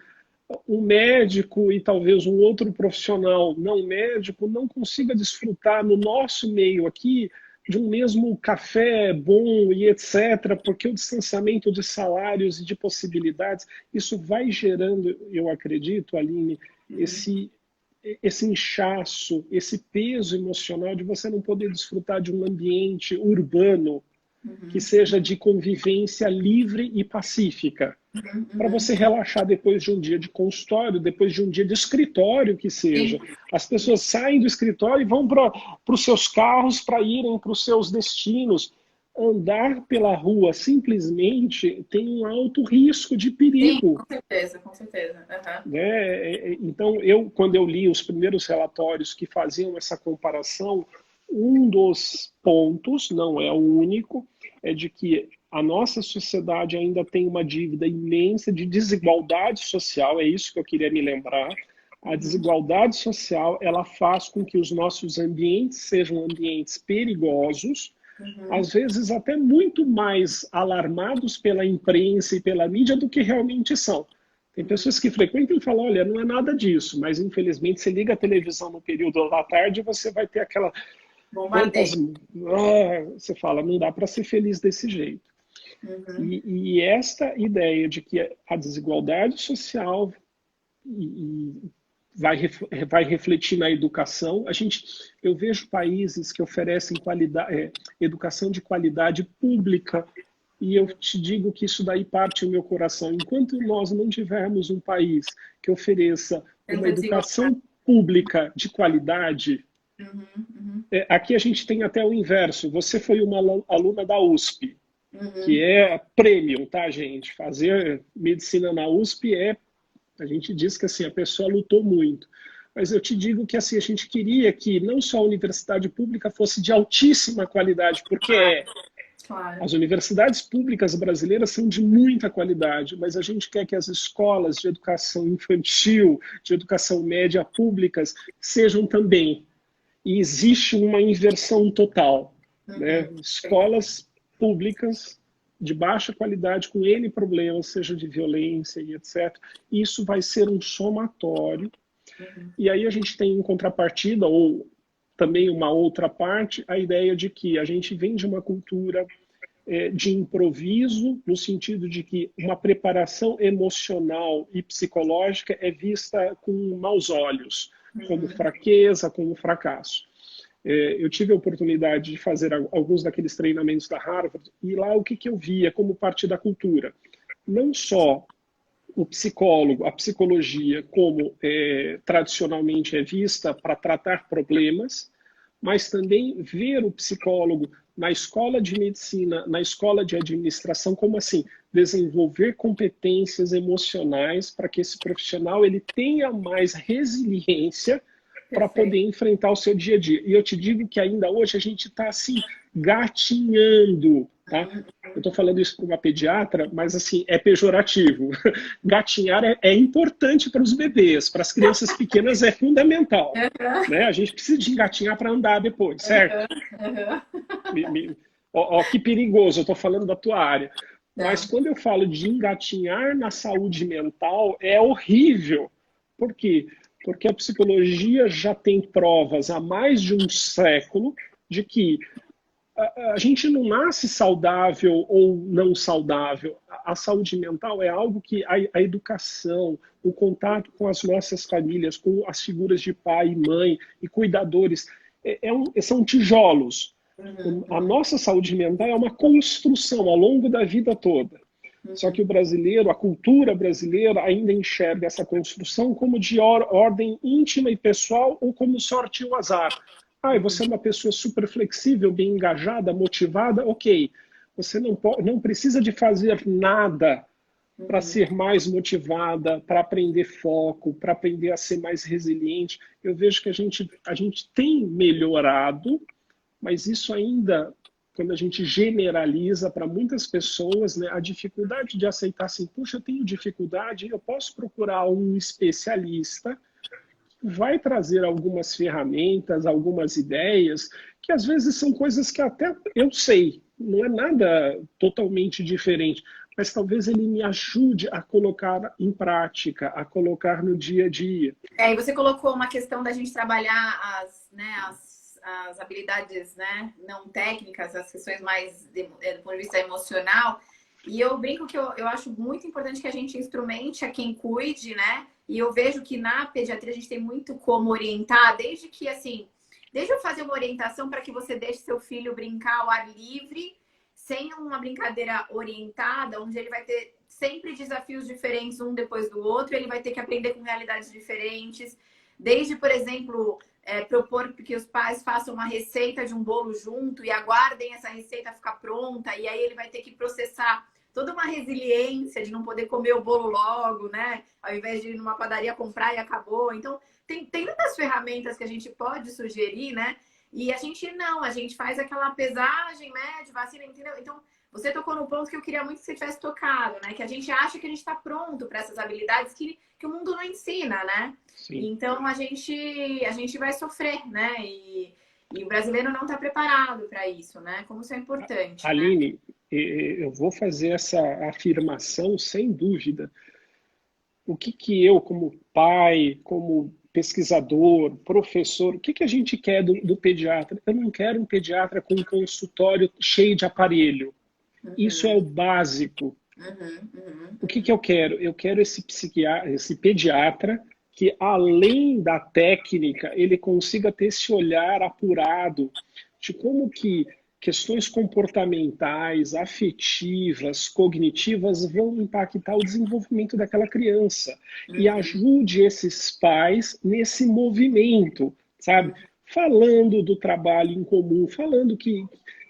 um médico e talvez um outro profissional não médico não consiga desfrutar no nosso meio aqui de um mesmo café bom e etc., porque o distanciamento de salários e de possibilidades, isso vai gerando, eu acredito, Aline, esse inchaço, esse peso emocional de você não poder desfrutar de um ambiente urbano que seja de convivência livre e pacífica. Para você relaxar depois de um dia de consultório, depois de um dia de escritório que seja. As pessoas saem do escritório e vão para os seus carros para irem para os seus destinos. Andar pela rua simplesmente tem um alto risco de perigo. Sim, com certeza, com certeza. Então, quando eu li os primeiros relatórios que faziam essa comparação, um dos pontos, não é o único, é de que a nossa sociedade ainda tem uma dívida imensa de desigualdade social, é isso que eu queria me lembrar. A desigualdade social, ela faz com que os nossos ambientes sejam ambientes perigosos, às vezes até muito mais alarmados pela imprensa e pela mídia do que realmente são. Tem pessoas que frequentam e falam, olha, não é nada disso, mas infelizmente você liga a televisão no período da tarde e você vai ter aquela... Você fala, não dá para ser feliz desse jeito. E esta ideia de que a desigualdade social vai refletir na educação. Eu vejo países que oferecem educação de qualidade pública, e eu te digo que isso daí parte do meu coração. Enquanto nós não tivermos um país que ofereça uma educação pública de qualidade, aqui a gente tem até o inverso. Você foi uma aluna da USP, que é premium, tá, gente? Fazer medicina na USP a gente diz que assim, a pessoa lutou muito. Mas eu te digo que assim, a gente queria que não só a universidade pública fosse de altíssima qualidade, porque Claro. As universidades públicas brasileiras são de muita qualidade, mas a gente quer que as escolas de educação infantil, de educação média públicas sejam também. E existe uma inversão total. Né? Escolas públicas de baixa qualidade, com N problemas, seja de violência e etc. Isso vai ser um somatório. E aí a gente tem em contrapartida, ou também uma outra parte, a ideia de que a gente vem de uma cultura de improviso, no sentido de que uma preparação emocional e psicológica é vista com maus olhos, como fraqueza, como fracasso. Eu tive a oportunidade de fazer alguns daqueles treinamentos da Harvard, e lá o que eu via como parte da cultura? Não só o psicólogo, a psicologia, como tradicionalmente é vista para tratar problemas, mas também ver o psicólogo na escola de medicina, na escola de administração, como assim? Desenvolver competências emocionais para que esse profissional ele tenha mais resiliência para poder enfrentar o seu dia a dia. E eu te digo que ainda hoje a gente está assim, gatinhando, tá? Eu estou falando isso para uma pediatra, mas assim, é pejorativo. Gatinhar é importante para os bebês, para as crianças pequenas é fundamental. Né? A gente precisa de engatinhar para andar depois, certo? Que perigoso, eu estou falando da tua área. Mas quando eu falo de engatinhar na saúde mental, é horrível. Por quê? Porque a psicologia já tem provas há mais de um século de que a gente não nasce saudável ou não saudável. A saúde mental é algo que a educação, o contato com as nossas famílias, com as figuras de pai e mãe e cuidadores, são tijolos. A nossa saúde mental é uma construção ao longo da vida toda. Só que o brasileiro, a cultura brasileira ainda enxerga essa construção como de ordem íntima e pessoal ou como sorte e o azar. Você é uma pessoa super flexível, bem engajada, motivada, ok. Você não precisa de fazer nada para ser mais motivada, para aprender foco, para aprender a ser mais resiliente. Eu vejo que a gente tem melhorado, mas isso ainda, quando a gente generaliza para muitas pessoas, né, a dificuldade de aceitar assim, puxa, eu tenho dificuldade, eu posso procurar um especialista, vai trazer algumas ferramentas, algumas ideias, que às vezes são coisas que até eu sei, não é nada totalmente diferente, mas talvez ele me ajude a colocar em prática, a colocar no dia a dia. E você colocou uma questão da gente trabalhar as habilidades, né, não técnicas, as questões mais do ponto de vista emocional. E eu brinco que eu acho muito importante que a gente instrumente a quem cuide, né? E eu vejo que na pediatria a gente tem muito como orientar, desde eu fazer uma orientação para que você deixe seu filho brincar ao ar livre, sem uma brincadeira orientada, onde ele vai ter sempre desafios diferentes um depois do outro, ele vai ter que aprender com realidades diferentes. Desde, por exemplo, propor que os pais façam uma receita de um bolo junto e aguardem essa receita ficar pronta, e aí ele vai ter que processar toda uma resiliência de não poder comer o bolo logo, né? Ao invés de ir numa padaria comprar e acabou. Então, tem tantas ferramentas que a gente pode sugerir, né? E a gente faz aquela pesagem, né, de vacina, entendeu? Então, você tocou no ponto que eu queria muito que você tivesse tocado, né? Que a gente acha que a gente está pronto para essas habilidades que o mundo não ensina, né? Sim. Então, a gente vai sofrer, né? E o brasileiro não está preparado para isso, né? Como isso é importante. Aline, né? Eu vou fazer essa afirmação sem dúvida. O que eu, como pai, como pesquisador, professor, o que a gente quer do pediatra? Eu não quero um pediatra com um consultório cheio de aparelho. Isso é o básico. O que eu quero? Eu quero esse pediatra que, além da técnica, ele consiga ter esse olhar apurado de como que questões comportamentais, afetivas, cognitivas vão impactar o desenvolvimento daquela criança. E ajude esses pais nesse movimento, sabe? Falando do trabalho em comum, falando que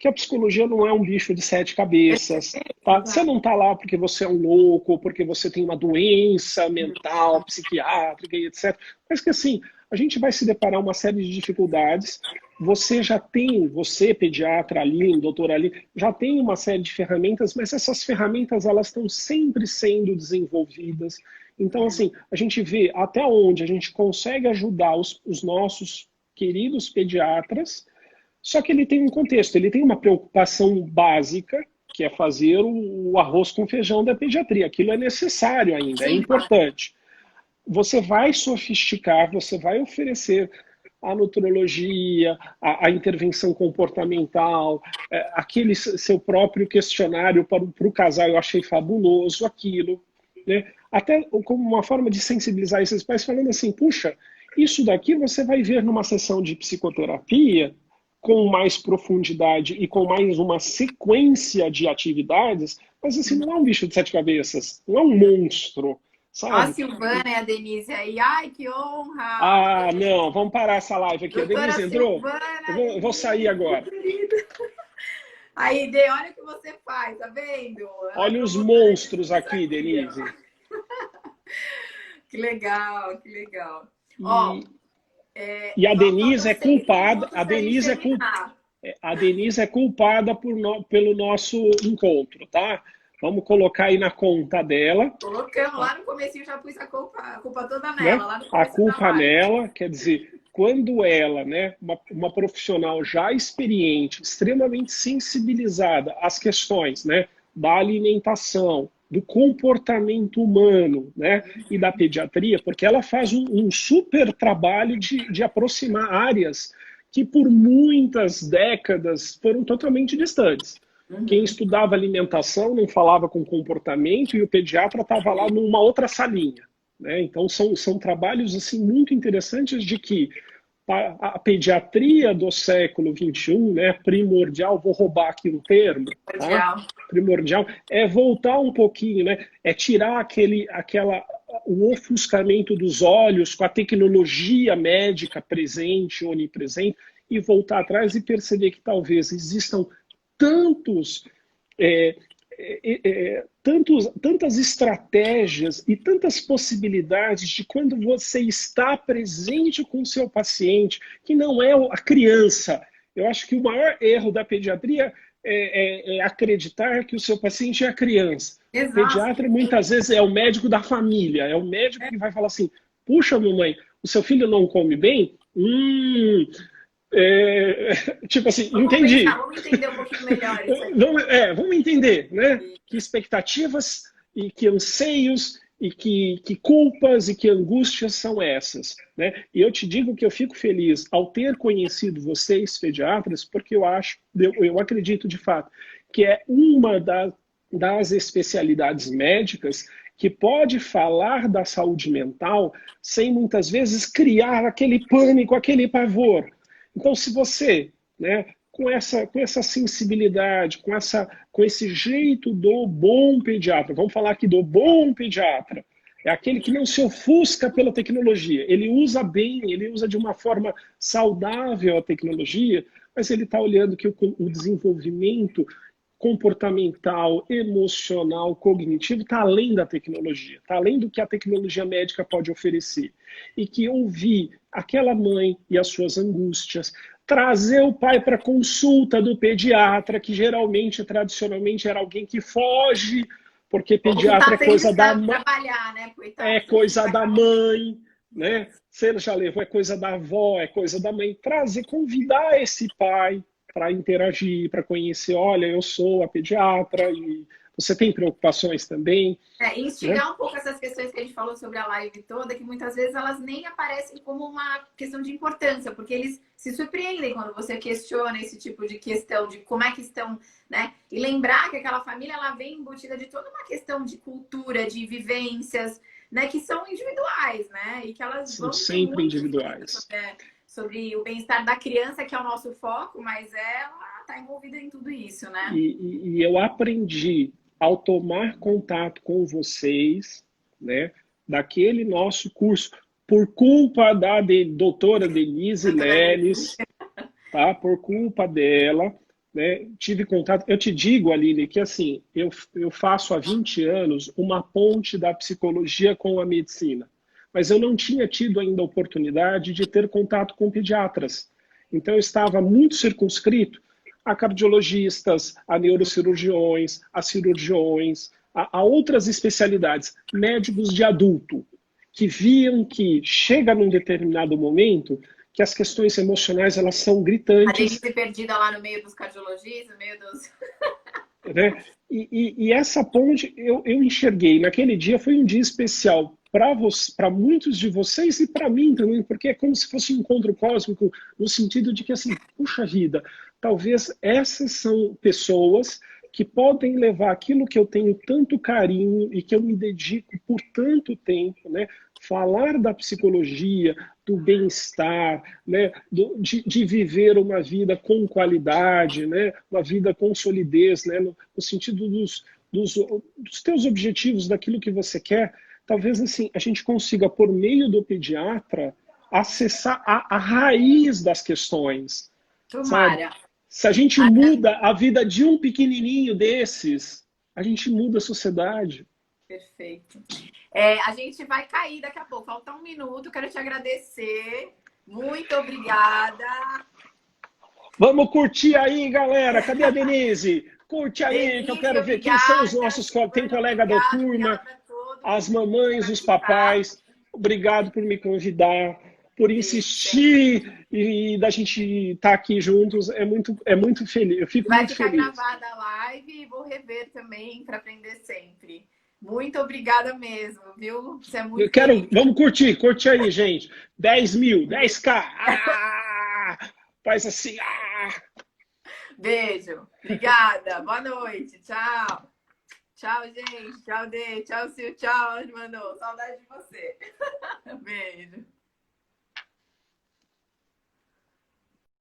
a psicologia não é um bicho de 7 cabeças. Tá? Você não está lá porque você é um louco, ou porque você tem uma doença mental, psiquiátrica e etc. Mas que assim, a gente vai se deparar uma série de dificuldades. Você pediatra Aline, doutora Aline, já tem uma série de ferramentas, mas essas ferramentas elas estão sempre sendo desenvolvidas. Então, assim, a gente vê até onde a gente consegue ajudar os nossos queridos pediatras, só que ele tem um contexto, ele tem uma preocupação básica, que é fazer o arroz com feijão da pediatria. Aquilo é necessário ainda, é importante. Você vai sofisticar, você vai oferecer a nutrologia, a intervenção comportamental, aquele seu próprio questionário para o casal, eu achei fabuloso aquilo, né? Até como uma forma de sensibilizar esses pais, falando assim, puxa, isso daqui você vai ver numa sessão de psicoterapia com mais profundidade e com mais uma sequência de atividades, mas assim, não é um bicho de 7 cabeças, não é um monstro. Sabe? A Silvana e a Denise aí, ai que honra! Não, vamos parar essa live aqui. Doutora, a Denise entrou? Silvana, eu vou sair agora. Aí, Dê, olha o que você faz, tá vendo? Olha os monstros aqui, Denise. Que legal, que legal. E a Denise é culpada. A Denise é culpada pelo nosso encontro, tá? Vamos colocar aí na conta dela. Colocamos lá no comecinho, já pus a culpa toda nela. Né? Lá no a culpa nela, quer dizer, quando ela, né, uma profissional já experiente, extremamente sensibilizada às questões, né, da alimentação, do comportamento humano, né, e da pediatria, porque ela faz um super trabalho de aproximar áreas que por muitas décadas foram totalmente distantes. Quem estudava alimentação não falava com comportamento e o pediatra estava lá numa outra salinha, né? Então são trabalhos assim muito interessantes de que a pediatria do século XXI, né, primordial, vou roubar aqui um termo, tá? Primordial, é voltar um pouquinho, né? É tirar o ofuscamento dos olhos com a tecnologia médica presente, onipresente, e voltar atrás e perceber que talvez existam tantos, tantas estratégias e tantas possibilidades de quando você está presente com o seu paciente, que não é a criança. Eu acho que o maior erro da pediatria é acreditar que o seu paciente é a criança. Exato. O pediatra muitas vezes é o médico da família, é o médico que vai falar assim, puxa, mamãe, o seu filho não come bem? Tipo assim, entendi. Vamos entender um pouquinho melhor isso aí. Vamos entender, né? Que expectativas e que anseios e que culpas e que angústias são essas, né? E eu te digo que eu fico feliz ao ter conhecido vocês, pediatras, porque eu acredito de fato que é uma das especialidades médicas que pode falar da saúde mental sem muitas vezes criar aquele pânico, aquele pavor. Então, se você, né, com essa sensibilidade, com esse jeito do bom pediatra, vamos falar aqui do bom pediatra, é aquele que não se ofusca pela tecnologia, ele usa bem, ele usa de uma forma saudável a tecnologia, mas ele está olhando que o desenvolvimento comportamental, emocional, cognitivo, está além da tecnologia, está além do que a tecnologia médica pode oferecer. E que ouvir aquela mãe e as suas angústias, trazer o pai para a consulta do pediatra, que geralmente, tradicionalmente, era alguém que foge, porque pediatra é coisa da mãe. Né? É coisa da mãe, né? Você já levou, é coisa da avó, é coisa da mãe. Trazer, convidar esse pai para interagir, para conhecer, olha, eu sou a pediatra e você tem preocupações também. E instigar um pouco essas questões que a gente falou sobre a live toda, que muitas vezes elas nem aparecem como uma questão de importância, porque eles se surpreendem quando você questiona esse tipo de questão, de como é que estão, né? E lembrar que aquela família, ela vem embutida de toda uma questão de cultura, de vivências, né? Que são individuais, né? E que elas são sempre individuais. Sobre o bem-estar da criança, que é o nosso foco, mas ela está envolvida em tudo isso, né? E eu aprendi, ao tomar contato com vocês, né, daquele nosso curso, por culpa da doutora Denise Leles, tá? Por culpa dela, né, tive contato. Eu te digo, Aline, que assim, eu faço há 20 anos uma ponte da psicologia com a medicina. Mas eu não tinha tido ainda a oportunidade de ter contato com pediatras. Então eu estava muito circunscrito a cardiologistas, a neurocirurgiões, a cirurgiões, a outras especialidades, médicos de adulto, que viam que chega num determinado momento que as questões emocionais elas são gritantes. A gente se perdida lá no meio dos cardiologistas, no meio dos... Né? E essa ponte eu enxerguei. Naquele dia foi um dia especial para muitos de vocês e para mim também, porque é como se fosse um encontro cósmico, no sentido de que, assim, puxa vida, talvez essas são pessoas que podem levar aquilo que eu tenho tanto carinho e que eu me dedico por tanto tempo, né? Falar da psicologia, do bem-estar, né? de viver uma vida com qualidade, né? Uma vida com solidez, né? No sentido dos teus objetivos, daquilo que você quer. Talvez assim a gente consiga, por meio do pediatra, acessar a raiz das questões. Tomara. Sabe? Se a gente muda a vida de um pequenininho desses, a gente muda a sociedade. Perfeito. A gente vai cair daqui a pouco. Falta um minuto. Quero te agradecer. Muito obrigada. Vamos curtir aí, galera. Cadê a Denise? Curte aí, Denise, que eu quero ver quem são os nossos colegas. Tem colega da turma, as mamães, os papais. Obrigado por me convidar, por insistir e da gente estar aqui juntos. É muito feliz. Eu fico muito feliz. Vai ficar gravada a live e vou rever também para aprender sempre. Muito obrigada mesmo, viu? Você é muito Vamos curte aí, gente. 10 mil, 10K. Faz assim, ah! Beijo. Obrigada. Boa noite. Tchau. Tchau, gente. Tchau, Dê. Tchau, Sil. Tchau, Manu. Saudade de você. Beijo.